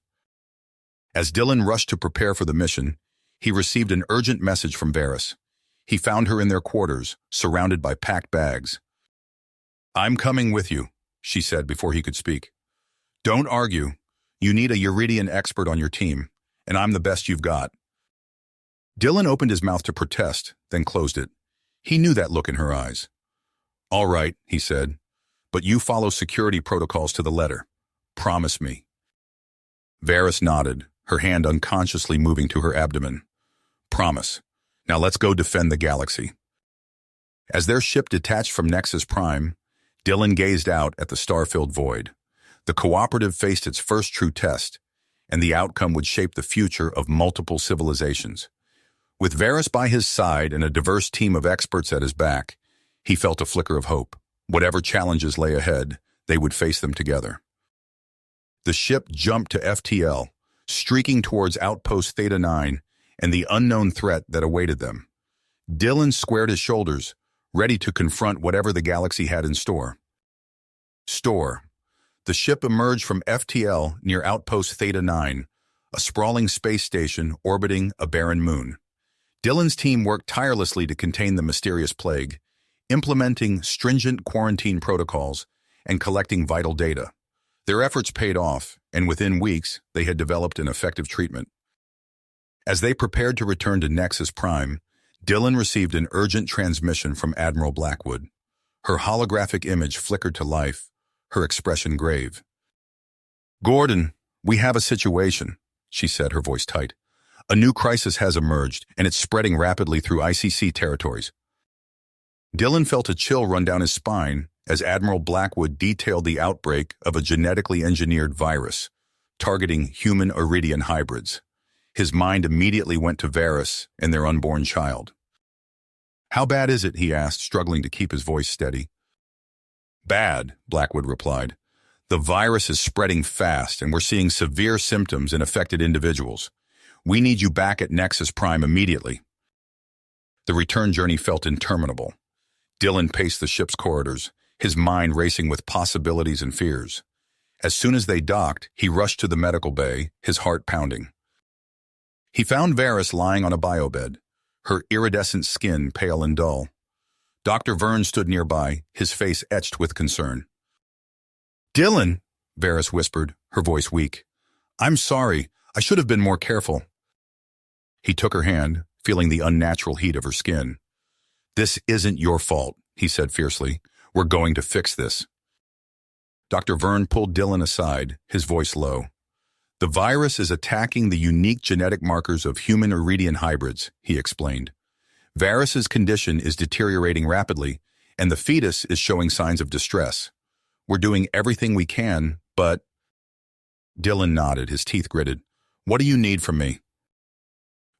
As Dylan rushed to prepare for the mission, he received an urgent message from Varys. He found her in their quarters, surrounded by packed bags. "I'm coming with you," she said before he could speak. "Don't argue. You need a Eurydian expert on your team, and I'm the best you've got." Dylan opened his mouth to protest, then closed it. He knew that look in her eyes. "All right," he said, "but you follow security protocols to the letter. Promise me." Varys nodded, her hand unconsciously moving to her abdomen. "Promise. Now let's go defend the galaxy." As their ship detached from Nexus Prime, Dylan gazed out at the star-filled void. The cooperative faced its first true test, and the outcome would shape the future of multiple civilizations. With Varys by his side and a diverse team of experts at his back, he felt a flicker of hope. Whatever challenges lay ahead, they would face them together. The ship jumped to FTL, streaking towards Outpost Theta 9 and the unknown threat that awaited them. Dylan squared his shoulders, ready to confront whatever the galaxy had in store. The ship emerged from FTL near Outpost Theta 9, a sprawling space station orbiting a barren moon. Dylan's team worked tirelessly to contain the mysterious plague, implementing stringent quarantine protocols and collecting vital data. Their efforts paid off, and within weeks, they had developed an effective treatment. As they prepared to return to Nexus Prime, Dylan received an urgent transmission from Admiral Blackwood. Her holographic image flickered to life, her expression grave. "Gordon, we have a situation," she said, her voice tight. "A new crisis has emerged, and it's spreading rapidly through ICC territories." Dylan felt a chill run down his spine as Admiral Blackwood detailed the outbreak of a genetically engineered virus targeting human Iridian hybrids. His mind immediately went to Varys and their unborn child. "How bad is it?" he asked, struggling to keep his voice steady. "Bad," Blackwood replied. "The virus is spreading fast, and we're seeing severe symptoms in affected individuals. We need you back at Nexus Prime immediately." The return journey felt interminable. Dylan paced the ship's corridors, his mind racing with possibilities and fears. As soon as they docked, he rushed to the medical bay, his heart pounding. He found Varys lying on a biobed, her iridescent skin pale and dull. Dr. Vern stood nearby, his face etched with concern. "Dylan," Varys whispered, her voice weak. "I'm sorry. I should have been more careful." He took her hand, feeling the unnatural heat of her skin. "This isn't your fault," he said fiercely. "We're going to fix this." Dr. Vern pulled Dylan aside, his voice low. "The virus is attacking the unique genetic markers of human Iridian hybrids," he explained. "Varys's condition is deteriorating rapidly, and the fetus is showing signs of distress. We're doing everything we can, but—" Dylan nodded, his teeth gritted. "What do you need from me?"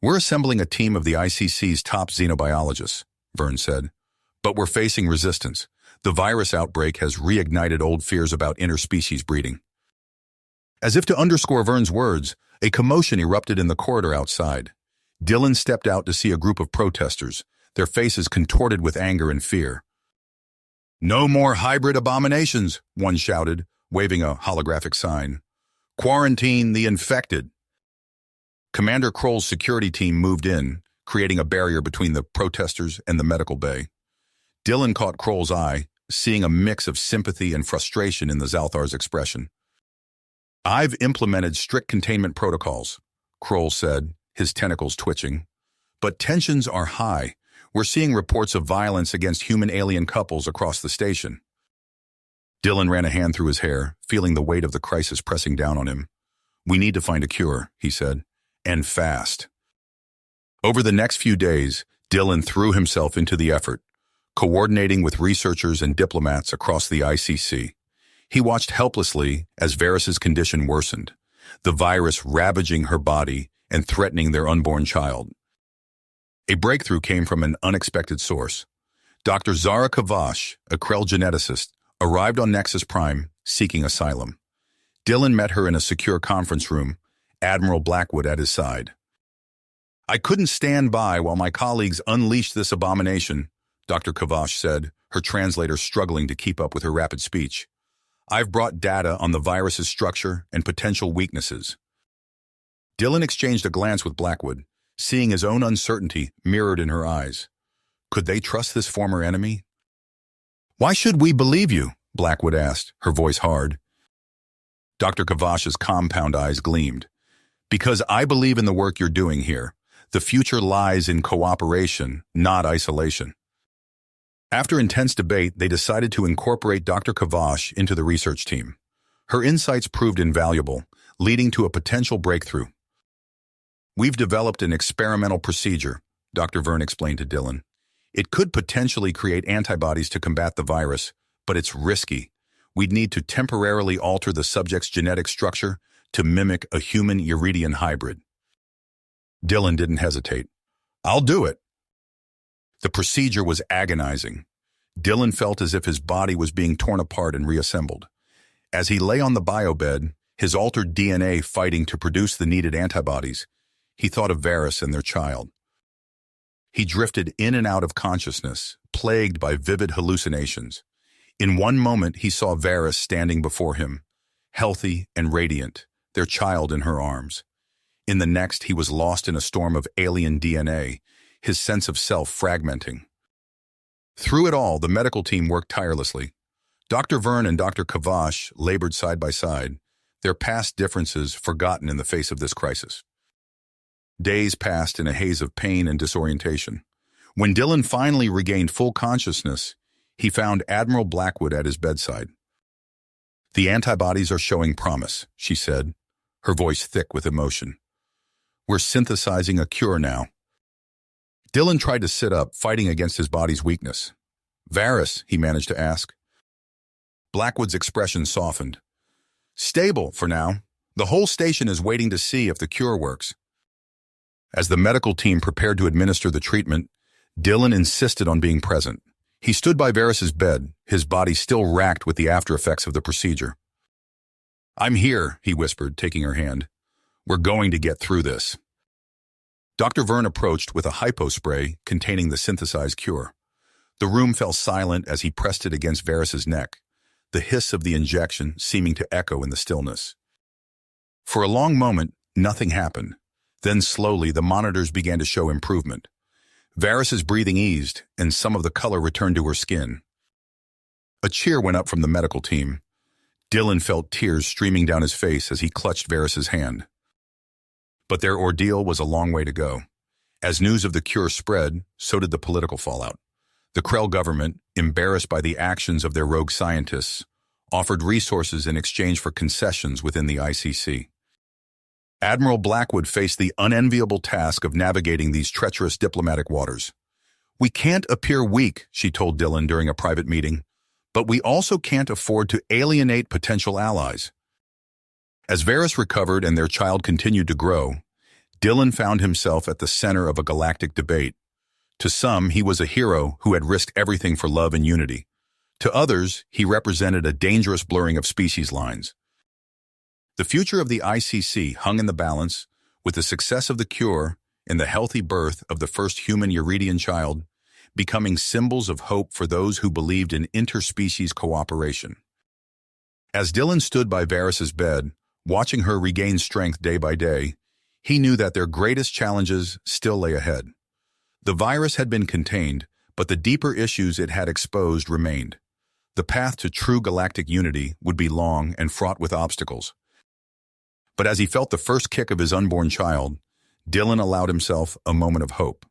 "We're assembling a team of the ICC's top xenobiologists," Vern said. "But we're facing resistance. The virus outbreak has reignited old fears about interspecies breeding." As if to underscore Vern's words, a commotion erupted in the corridor outside. Dylan stepped out to see a group of protesters, their faces contorted with anger and fear. "No more hybrid abominations," one shouted, waving a holographic sign. "Quarantine the infected." Commander Kroll's security team moved in, creating a barrier between the protesters and the medical bay. Dylan caught Kroll's eye, seeing a mix of sympathy and frustration in the Zalthar's expression. "I've implemented strict containment protocols," Kroll said, his tentacles twitching. "But tensions are high. We're seeing reports of violence against human-alien couples across the station." Dylan ran a hand through his hair, feeling the weight of the crisis pressing down on him. "We need to find a cure," he said, "and fast." Over the next few days, Dylan threw himself into the effort, coordinating with researchers and diplomats across the ICC. He watched helplessly as Varys's condition worsened, the virus ravaging her body and threatening their unborn child. A breakthrough came from an unexpected source. Dr. Zara Kavash, a Krell geneticist, arrived on Nexus Prime seeking asylum. Dylan met her in a secure conference room, Admiral Blackwood at his side. "I couldn't stand by while my colleagues unleashed this abomination," Dr. Kavash said, her translator struggling to keep up with her rapid speech. "I've brought data on the virus's structure and potential weaknesses." Dylan exchanged a glance with Blackwood, seeing his own uncertainty mirrored in her eyes. Could they trust this former enemy? "Why should we believe you?" Blackwood asked, her voice hard. Dr. Kavash's compound eyes gleamed. "Because I believe in the work you're doing here. The future lies in cooperation, not isolation." After intense debate, they decided to incorporate Dr. Kavash into the research team. Her insights proved invaluable, leading to a potential breakthrough. "We've developed an experimental procedure," Dr. Vern explained to Dylan. "It could potentially create antibodies to combat the virus, but it's risky. We'd need to temporarily alter the subject's genetic structure to mimic a human Iridian hybrid." Dylan didn't hesitate. "I'll do it." The procedure was agonizing. Dylan felt as if his body was being torn apart and reassembled. As he lay on the biobed, his altered DNA fighting to produce the needed antibodies, he thought of Varys and their child. He drifted in and out of consciousness, plagued by vivid hallucinations. In one moment, he saw Varys standing before him, healthy and radiant, their child in her arms. In the next, he was lost in a storm of alien DNA, his sense of self fragmenting. Through it all, the medical team worked tirelessly. Dr. Vern and Dr. Kavash labored side by side, their past differences forgotten in the face of this crisis. Days passed in a haze of pain and disorientation. When Dylan finally regained full consciousness, He found Admiral Blackwood at his bedside. "The antibodies are showing promise," she said, her voice thick with emotion. "We're synthesizing a cure now." Dylan tried to sit up, fighting against his body's weakness. "Varys," he managed to ask. Blackwood's expression softened. "Stable, for now. The whole station is waiting to see if the cure works." As the medical team prepared to administer the treatment, Dylan insisted on being present. He stood by Varys's bed, his body still racked with the aftereffects of the procedure. "I'm here," he whispered, taking her hand. "We're going to get through this." Dr. Vern approached with a hypospray containing the synthesized cure. The room fell silent as he pressed it against Varys's neck, the hiss of the injection seeming to echo in the stillness. For a long moment, nothing happened. Then slowly, the monitors began to show improvement. Varys's breathing eased, and some of the color returned to her skin. A cheer went up from the medical team. Dylan felt tears streaming down his face as he clutched Varys's hand. But their ordeal was a long way to go. As news of the cure spread, so did the political fallout. The Krell government, embarrassed by the actions of their rogue scientists, offered resources in exchange for concessions within the ICC. Admiral Blackwood faced the unenviable task of navigating these treacherous diplomatic waters. "We can't appear weak," she told Dylan during a private meeting, "but we also can't afford to alienate potential allies." As Varys recovered and their child continued to grow, Dylan found himself at the center of a galactic debate. To some, he was a hero who had risked everything for love and unity. To others, he represented a dangerous blurring of species lines. The future of the ICC hung in the balance, with the success of the cure and the healthy birth of the first human Eurydian child becoming symbols of hope for those who believed in interspecies cooperation. As Dylan stood by Varys's bed, watching her regain strength day by day, he knew that their greatest challenges still lay ahead. The virus had been contained, but the deeper issues it had exposed remained. The path to true galactic unity would be long and fraught with obstacles. But as he felt the first kick of his unborn child, Dylan allowed himself a moment of hope.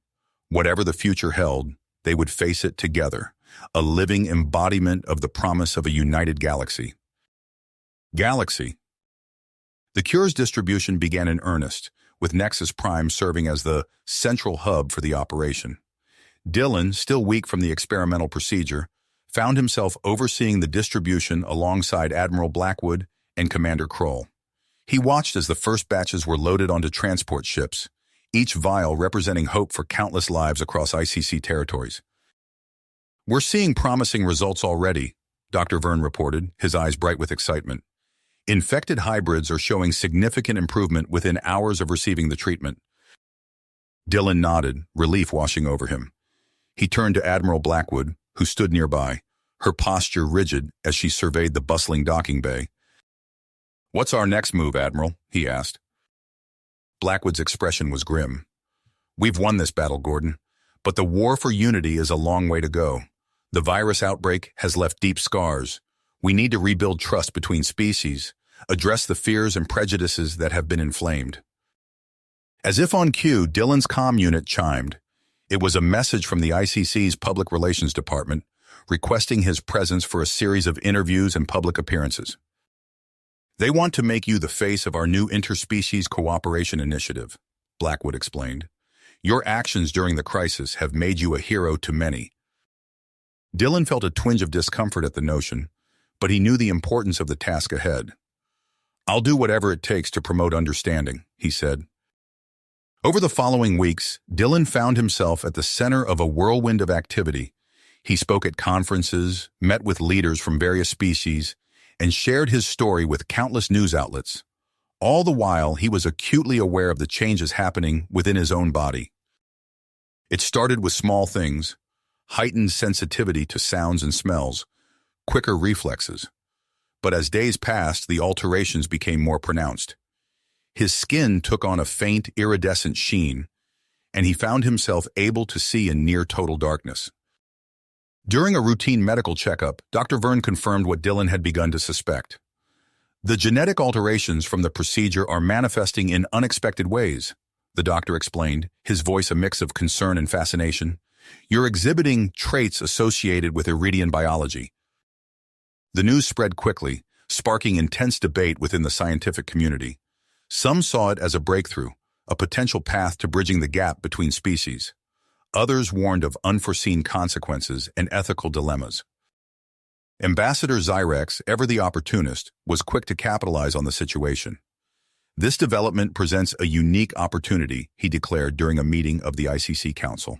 Whatever the future held, they would face it together, a living embodiment of the promise of a united galaxy. Galaxy. The cure's distribution began in earnest, with Nexus Prime serving as the central hub for the operation. Dylan, still weak from the experimental procedure, found himself overseeing the distribution alongside Admiral Blackwood and Commander Kroll. He watched as the first batches were loaded onto transport ships, each vial representing hope for countless lives across ICC territories. "We're seeing promising results already," Dr. Vern reported, his eyes bright with excitement. "Infected hybrids are showing significant improvement within hours of receiving the treatment." Dylan nodded, relief washing over him. He turned to Admiral Blackwood, who stood nearby, her posture rigid as she surveyed the bustling docking bay. "What's our next move, Admiral?" he asked. Blackwood's expression was grim. "We've won this battle, Gordon, but the war for unity is a long way to go. The virus outbreak has left deep scars. We need to rebuild trust between species, address the fears and prejudices that have been inflamed." As if on cue, Dylan's comm unit chimed. It was a message from the ICC's Public Relations Department, requesting his presence for a series of interviews and public appearances. "They want to make you the face of our new interspecies cooperation initiative," Blackwood explained. "Your actions during the crisis have made you a hero to many." Dylan felt a twinge of discomfort at the notion, but he knew the importance of the task ahead. "I'll do whatever it takes to promote understanding," he said. Over the following weeks, Dylan found himself at the center of a whirlwind of activity. He spoke at conferences, met with leaders from various species, and shared his story with countless news outlets. All the while, he was acutely aware of the changes happening within his own body. It started with small things: heightened sensitivity to sounds and smells, quicker reflexes. But as days passed, the alterations became more pronounced. His skin took on a faint, iridescent sheen, and he found himself able to see in near total darkness. During a routine medical checkup, Dr. Vern confirmed what Dylan had begun to suspect. "The genetic alterations from the procedure are manifesting in unexpected ways," the doctor explained, his voice a mix of concern and fascination. You're exhibiting traits associated with Iridian biology. The news spread quickly, sparking intense debate within the scientific community. Some saw it as a breakthrough, a potential path to bridging the gap between species. Others warned of unforeseen consequences and ethical dilemmas. Ambassador Zyrex, ever the opportunist, was quick to capitalize on the situation. This development presents a unique opportunity, he declared during a meeting of the ICC Council.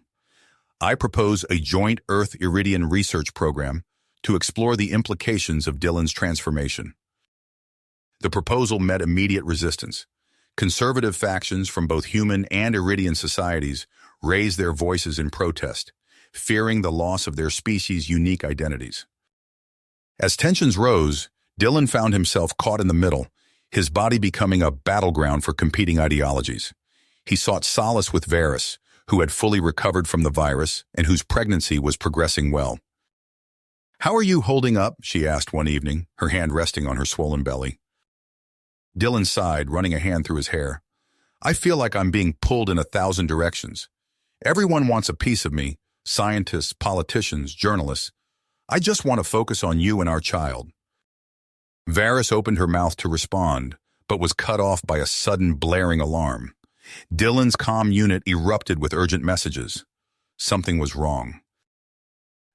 I propose a joint Earth-Iridian research program to explore the implications of Dylan's transformation. The proposal met immediate resistance. Conservative factions from both human and Iridian societies raised their voices in protest, fearing the loss of their species' unique identities. As tensions rose, Dylan found himself caught in the middle, his body becoming a battleground for competing ideologies. He sought solace with Varys, who had fully recovered from the virus and whose pregnancy was progressing well. "How are you holding up?" she asked one evening, her hand resting on her swollen belly. Dylan sighed, running a hand through his hair. "I feel like I'm being pulled in 1,000 directions. Everyone wants a piece of me, scientists, politicians, journalists. I just want to focus on you and our child." Varys opened her mouth to respond, but was cut off by a sudden blaring alarm. Dylan's comm unit erupted with urgent messages. Something was wrong.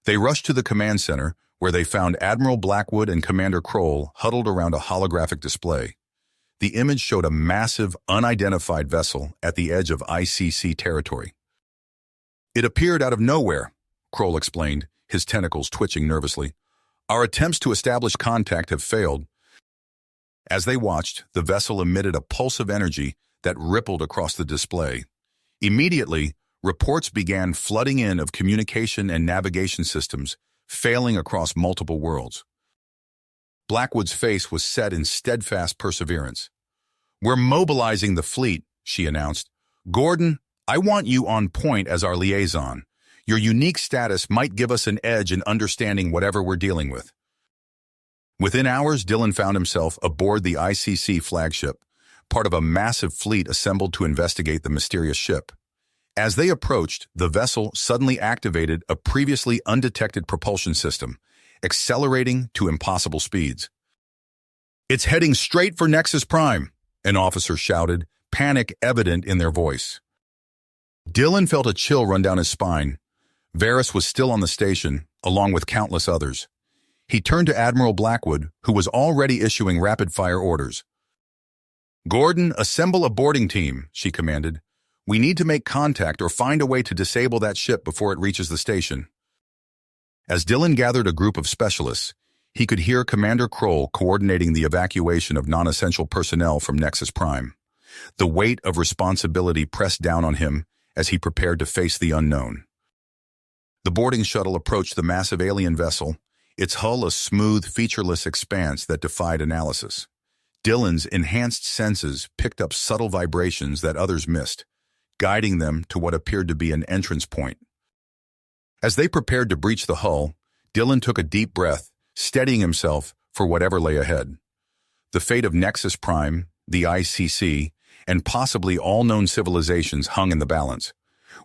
They rushed to the command center, where they found Admiral Blackwood and Commander Kroll huddled around a holographic display. The image showed a massive, unidentified vessel at the edge of ICC territory. "It appeared out of nowhere," Kroll explained, his tentacles twitching nervously. "Our attempts to establish contact have failed." As they watched, the vessel emitted a pulse of energy that rippled across the display. Immediately, reports began flooding in of communication and navigation systems failing across multiple worlds. Blackwood's face was set in steadfast perseverance. "We're mobilizing the fleet," she announced. "Gordon, I want you on point as our liaison. Your unique status might give us an edge in understanding whatever we're dealing with." Within hours, Dylan found himself aboard the ICC flagship, part of a massive fleet assembled to investigate the mysterious ship. As they approached, the vessel suddenly activated a previously undetected propulsion system, accelerating to impossible speeds. "It's heading straight for Nexus Prime," an officer shouted, panic evident in their voice. Dylan felt a chill run down his spine. Varys was still on the station, along with countless others. He turned to Admiral Blackwood, who was already issuing rapid-fire orders. "Gordon, assemble a boarding team," she commanded. "We need to make contact or find a way to disable that ship before it reaches the station." As Dylan gathered a group of specialists, he could hear Commander Kroll coordinating the evacuation of non-essential personnel from Nexus Prime. The weight of responsibility pressed down on him as he prepared to face the unknown. The boarding shuttle approached the massive alien vessel, its hull a smooth, featureless expanse that defied analysis. Dylan's enhanced senses picked up subtle vibrations that others missed, guiding them to what appeared to be an entrance point. As they prepared to breach the hull, Dylan took a deep breath, steadying himself for whatever lay ahead. The fate of Nexus Prime, the ICC, and possibly all known civilizations hung in the balance.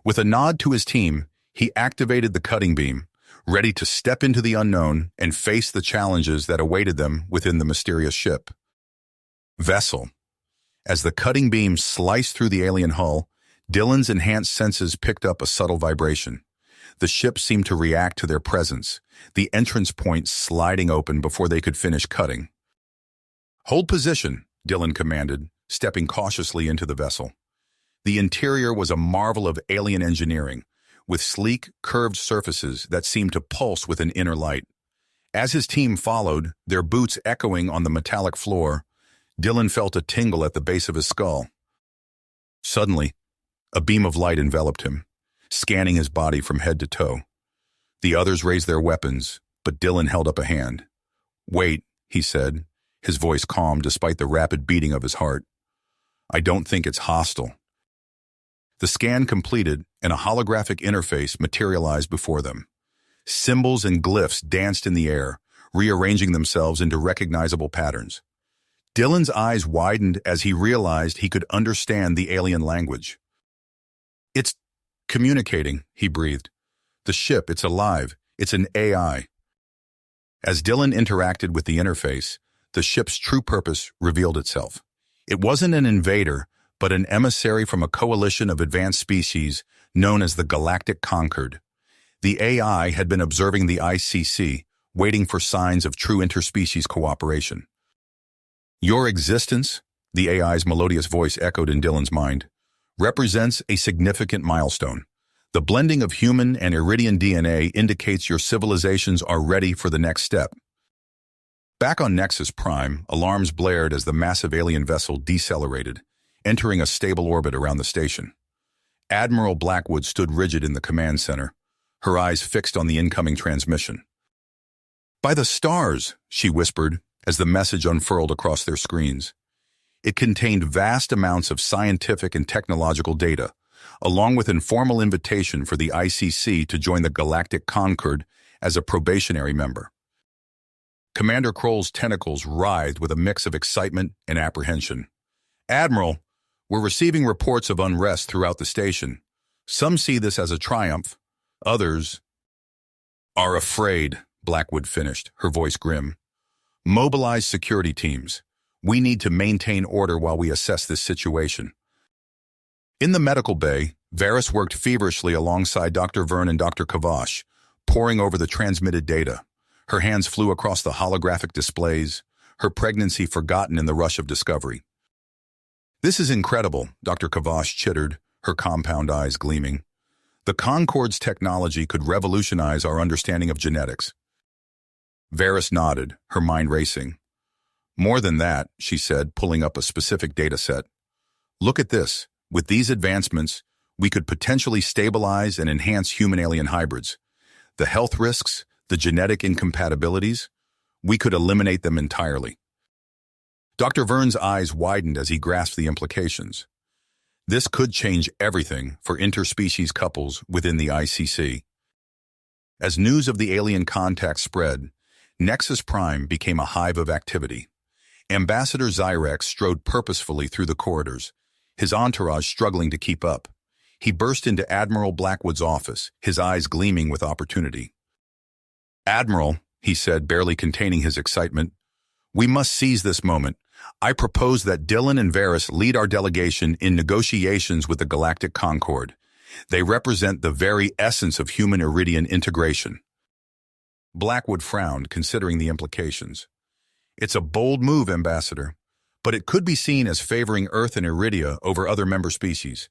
With a nod to his team, he activated the cutting beam, ready to step into the unknown and face the challenges that awaited them within the mysterious ship. Vessel. As the cutting beam sliced through the alien hull, Dylan's enhanced senses picked up a subtle vibration. The ship seemed to react to their presence, the entrance point sliding open before they could finish cutting. "Hold position," Dylan commanded, stepping cautiously into the vessel. The interior was a marvel of alien engineering, with sleek, curved surfaces that seemed to pulse with an inner light. As his team followed, their boots echoing on the metallic floor, Dylan felt a tingle at the base of his skull. Suddenly, a beam of light enveloped him, scanning his body from head to toe. The others raised their weapons, but Dylan held up a hand. "Wait," he said, his voice calm despite the rapid beating of his heart. "I don't think it's hostile." The scan completed, and a holographic interface materialized before them. Symbols and glyphs danced in the air, rearranging themselves into recognizable patterns. Dylan's eyes widened as he realized he could understand the alien language. "It's communicating," he breathed. The ship, it's alive. It's an AI. As Dylan interacted with the interface, the ship's true purpose revealed itself. It wasn't an invader, but an emissary from a coalition of advanced species known as the Galactic Concord. The AI had been observing the ICC, waiting for signs of true interspecies cooperation. Your existence, the AI's melodious voice echoed in Dylan's mind, represents a significant milestone. The blending of human and Iridian DNA indicates your civilizations are ready for the next step. Back on Nexus Prime, alarms blared as the massive alien vessel decelerated, entering a stable orbit around the station. Admiral Blackwood stood rigid in the command center, her eyes fixed on the incoming transmission. "By the stars," she whispered as the message unfurled across their screens. It contained vast amounts of scientific and technological data, along with informal invitation for the ICC to join the Galactic Concord as a probationary member. Commander Kroll's tentacles writhed with a mix of excitement and apprehension. "Admiral, we're receiving reports of unrest throughout the station. Some see this as a triumph. Others are afraid," Blackwood finished, her voice grim. "Mobilize security teams. We need to maintain order while we assess this situation." In the medical bay, Varys worked feverishly alongside Dr. Vern and Dr. Kavash, poring over the transmitted data. Her hands flew across the holographic displays, her pregnancy forgotten in the rush of discovery. "This is incredible," Dr. Kavash chittered, her compound eyes gleaming. "The Concord's technology could revolutionize our understanding of genetics." Varys nodded, her mind racing. "More than that," she said, pulling up a specific data set. "Look at this. With these advancements, we could potentially stabilize and enhance human-alien hybrids. The health risks, the genetic incompatibilities, we could eliminate them entirely." Dr. Vern's eyes widened as he grasped the implications. This could change everything for interspecies couples within the ICC. As news of the alien contact spread, Nexus Prime became a hive of activity. Ambassador Zyrex strode purposefully through the corridors, his entourage struggling to keep up. He burst into Admiral Blackwood's office, his eyes gleaming with opportunity. "Admiral," he said, barely containing his excitement, "we must seize this moment. I propose that Dylan and Varys lead our delegation in negotiations with the Galactic Concord. They represent the very essence of human Iridian integration." Blackwood frowned, considering the implications. "It's a bold move, Ambassador, but it could be seen as favoring Earth and Iridia over other member species."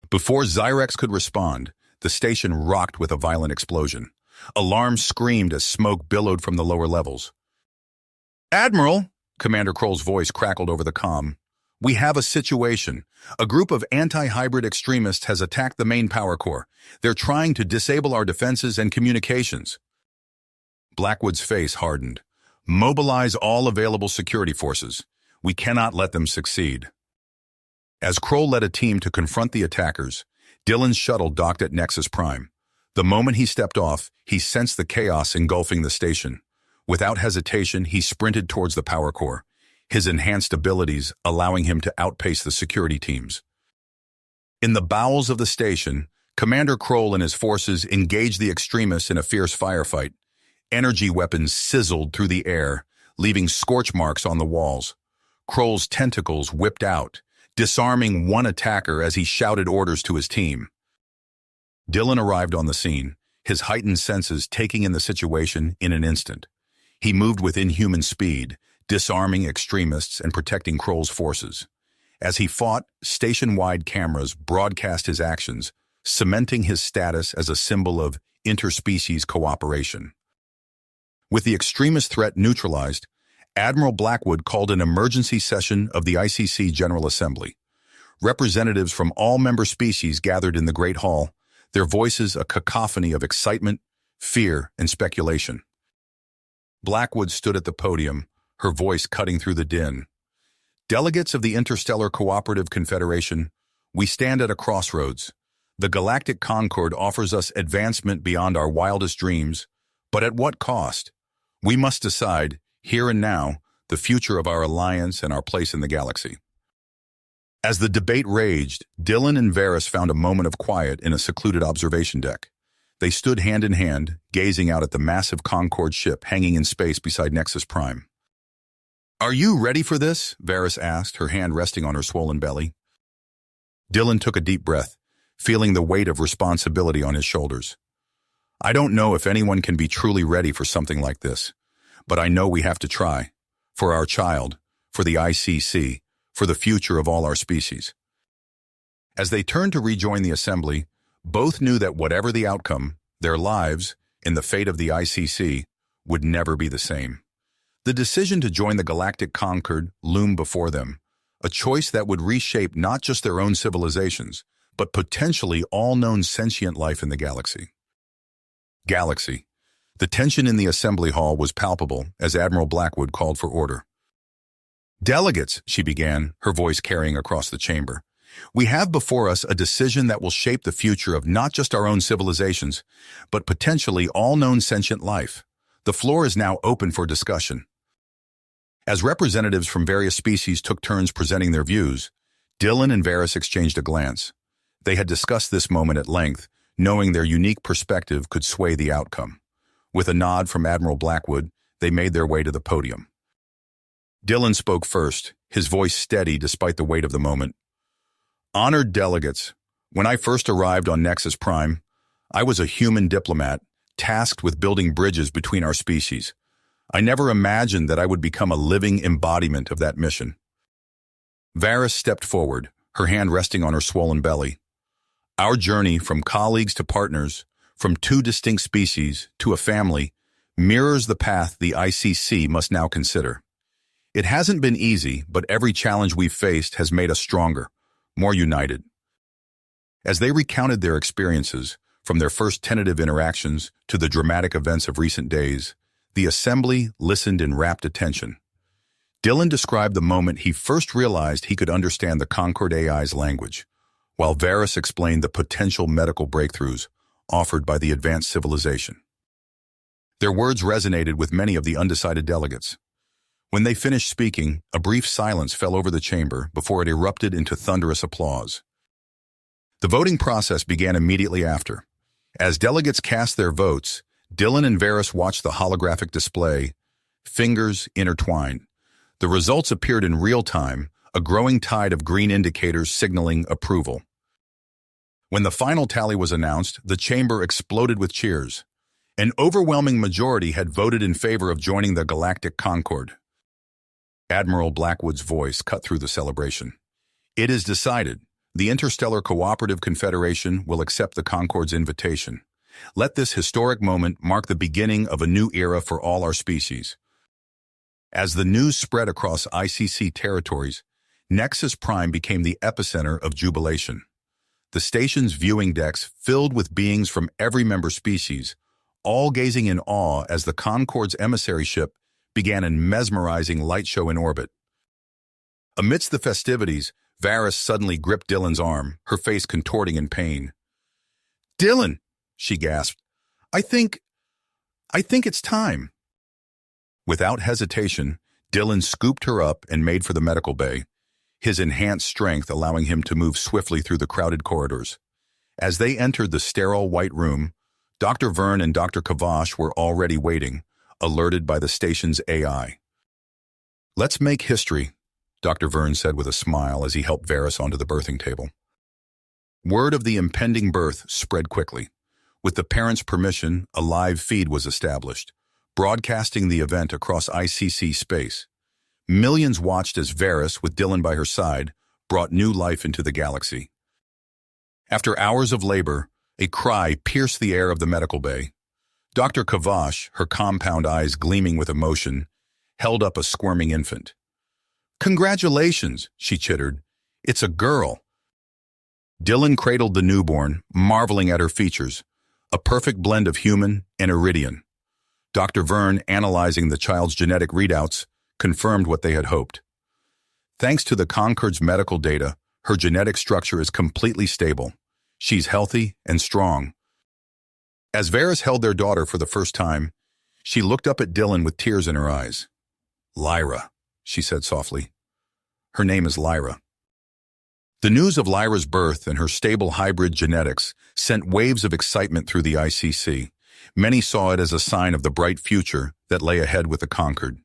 Before Zyrex could respond, the station rocked with a violent explosion. Alarms screamed as smoke billowed from the lower levels. "Admiral," Commander Kroll's voice crackled over the comm, "we have a situation. A group of anti-hybrid extremists has attacked the main power core. They're trying to disable our defenses and communications." Blackwood's face hardened. "Mobilize all available security forces. We cannot let them succeed." As Kroll led a team to confront the attackers, Dylan's shuttle docked at Nexus Prime. The moment he stepped off, he sensed the chaos engulfing the station. Without hesitation, he sprinted towards the power core, his enhanced abilities allowing him to outpace the security teams. In the bowels of the station, Commander Kroll and his forces engaged the extremists in a fierce firefight. Energy weapons sizzled through the air, leaving scorch marks on the walls. Kroll's tentacles whipped out, disarming one attacker as he shouted orders to his team. Dylan arrived on the scene, his heightened senses taking in the situation in an instant. He moved with inhuman speed, disarming extremists and protecting Kroll's forces. As he fought, station-wide cameras broadcast his actions, cementing his status as a symbol of interspecies cooperation. With the extremist threat neutralized, Admiral Blackwood called an emergency session of the ICC General Assembly. Representatives from all member species gathered in the Great Hall, their voices a cacophony of excitement, fear, and speculation. Blackwood stood at the podium, her voice cutting through the din. "Delegates of the Interstellar Cooperative Confederation, we stand at a crossroads. The Galactic Concord offers us advancement beyond our wildest dreams, but at what cost? We must decide, here and now, the future of our alliance and our place in the galaxy." As the debate raged, Dylan and Varys found a moment of quiet in a secluded observation deck. They stood hand in hand, gazing out at the massive Concord ship hanging in space beside Nexus Prime. "Are you ready for this?" Varys asked, her hand resting on her swollen belly. Dylan took a deep breath, feeling the weight of responsibility on his shoulders. "I don't know if anyone can be truly ready for something like this, but I know we have to try. For our child, for the ICC, for the future of all our species." As they turned to rejoin the assembly, both knew that whatever the outcome, their lives, in the fate of the ICC, would never be the same. The decision to join the Galactic Concord loomed before them, a choice that would reshape not just their own civilizations, but potentially all known sentient life in the galaxy. Galaxy. The tension in the assembly hall was palpable as Admiral Blackwood called for order. "Delegates," she began, her voice carrying across the chamber, "we have before us a decision that will shape the future of not just our own civilizations, but potentially all known sentient life. The floor is now open for discussion." As representatives from various species took turns presenting their views, Dylan and Varys exchanged a glance. They had discussed this moment at length, knowing their unique perspective could sway the outcome. With a nod from Admiral Blackwood, they made their way to the podium. Dylan spoke first, his voice steady despite the weight of the moment. "Honored delegates, when I first arrived on Nexus Prime, I was a human diplomat tasked with building bridges between our species. I never imagined that I would become a living embodiment of that mission." Varys stepped forward, her hand resting on her swollen belly. "Our journey from colleagues to partners, from two distinct species to a family, mirrors the path the ICC must now consider. It hasn't been easy, but every challenge we've faced has made us stronger, more united." As they recounted their experiences, from their first tentative interactions to the dramatic events of recent days, the assembly listened in rapt attention. Dylan described the moment he first realized he could understand the Concord AI's language, while Varys explained the potential medical breakthroughs offered by the advanced civilization. Their words resonated with many of the undecided delegates. When they finished speaking, a brief silence fell over the chamber before it erupted into thunderous applause. The voting process began immediately after. As delegates cast their votes, Dylan and Varys watched the holographic display, fingers intertwined. The results appeared in real time, a growing tide of green indicators signaling approval. When the final tally was announced, the chamber exploded with cheers. An overwhelming majority had voted in favor of joining the Galactic Concord. Admiral Blackwood's voice cut through the celebration. "It is decided. The Interstellar Cooperative Confederation will accept the Concord's invitation. Let this historic moment mark the beginning of a new era for all our species." As the news spread across ICC territories, Nexus Prime became the epicenter of jubilation. The station's viewing decks filled with beings from every member species, all gazing in awe as the Concord's emissary ship began a mesmerizing light show in orbit. Amidst the festivities, Varys suddenly gripped Dylan's arm, her face contorting in pain. "Dylan," she gasped, I think it's time." Without hesitation, Dylan scooped her up and made for the medical bay, his enhanced strength allowing him to move swiftly through the crowded corridors. As they entered the sterile white room, Dr. Vern and Dr. Kavash were already waiting, alerted by the station's AI. "Let's make history," Dr. Vern said with a smile as he helped Varys onto the birthing table. Word of the impending birth spread quickly. With the parents' permission, a live feed was established, broadcasting the event across ICC space. Millions watched as Varys, with Dylan by her side, brought new life into the galaxy. After hours of labor, a cry pierced the air of the medical bay. Dr. Kavash, her compound eyes gleaming with emotion, held up a squirming infant. "Congratulations," she chittered. "It's a girl." Dylan cradled the newborn, marveling at her features, a perfect blend of human and Iridian. Dr. Vern, analyzing the child's genetic readouts, confirmed what they had hoped. Thanks to the Concord's medical data, her genetic structure is completely stable. She's healthy and strong. As Varys held their daughter for the first time, she looked up at Dylan with tears in her eyes. "Lyra," she said softly. "Her name is Lyra." The news of Lyra's birth and her stable hybrid genetics sent waves of excitement through the ICC. Many saw it as a sign of the bright future that lay ahead with the Concord.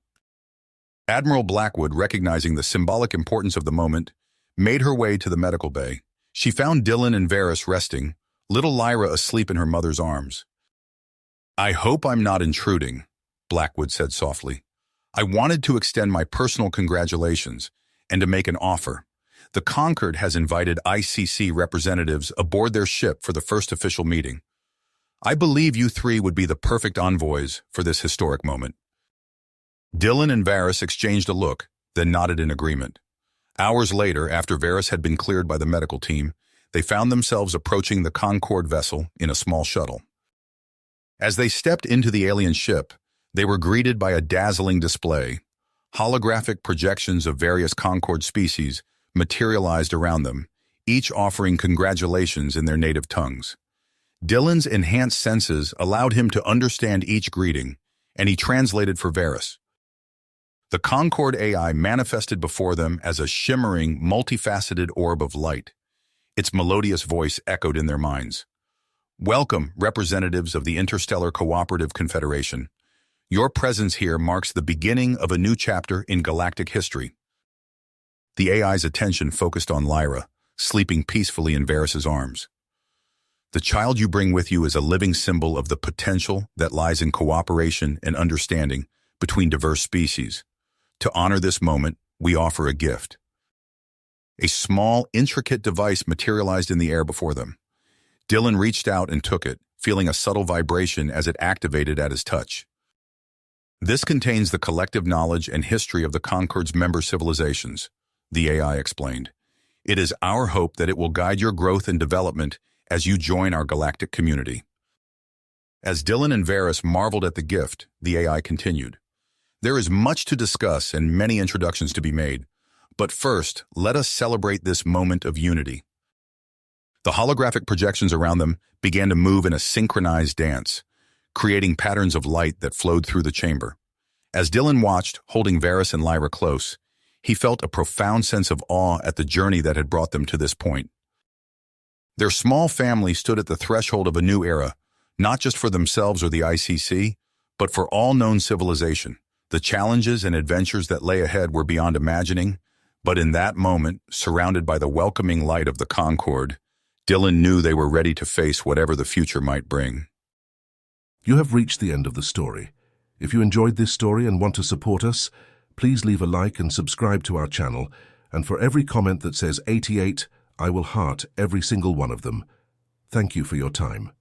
Admiral Blackwood, recognizing the symbolic importance of the moment, made her way to the medical bay. She found Dylan and Varys resting, little Lyra asleep in her mother's arms. "I hope I'm not intruding," Blackwood said softly. "I wanted to extend my personal congratulations and to make an offer. The Concord has invited ICC representatives aboard their ship for the first official meeting. I believe you three would be the perfect envoys for this historic moment." Dylan and Varys exchanged a look, then nodded in agreement. Hours later, after Varys had been cleared by the medical team, they found themselves approaching the Concord vessel in a small shuttle. As they stepped into the alien ship, they were greeted by a dazzling display. Holographic projections of various Concord species materialized around them, each offering congratulations in their native tongues. Dylan's enhanced senses allowed him to understand each greeting, and he translated for Varys. The Concord AI manifested before them as a shimmering, multifaceted orb of light. Its melodious voice echoed in their minds. "Welcome, representatives of the Interstellar Cooperative Confederation. Your presence here marks the beginning of a new chapter in galactic history." The AI's attention focused on Lyra, sleeping peacefully in Varys' arms. "The child you bring with you is a living symbol of the potential that lies in cooperation and understanding between diverse species. To honor this moment, we offer a gift." A small, intricate device materialized in the air before them. Dylan reached out and took it, feeling a subtle vibration as it activated at his touch. "This contains the collective knowledge and history of the Concord's member civilizations," the AI explained. "It is our hope that it will guide your growth and development as you join our galactic community." As Dylan and Varys marveled at the gift, the AI continued. "There is much to discuss and many introductions to be made, but first, let us celebrate this moment of unity." The holographic projections around them began to move in a synchronized dance, creating patterns of light that flowed through the chamber. As Dylan watched, holding Varys and Lyra close, he felt a profound sense of awe at the journey that had brought them to this point. Their small family stood at the threshold of a new era, not just for themselves or the ICC, but for all known civilization. The challenges and adventures that lay ahead were beyond imagining, but in that moment, surrounded by the welcoming light of the Concord, Dylan knew they were ready to face whatever the future might bring. You have reached the end of the story. If you enjoyed this story and want to support us, please leave a like and subscribe to our channel, and for every comment that says 88, I will heart every single one of them. Thank you for your time.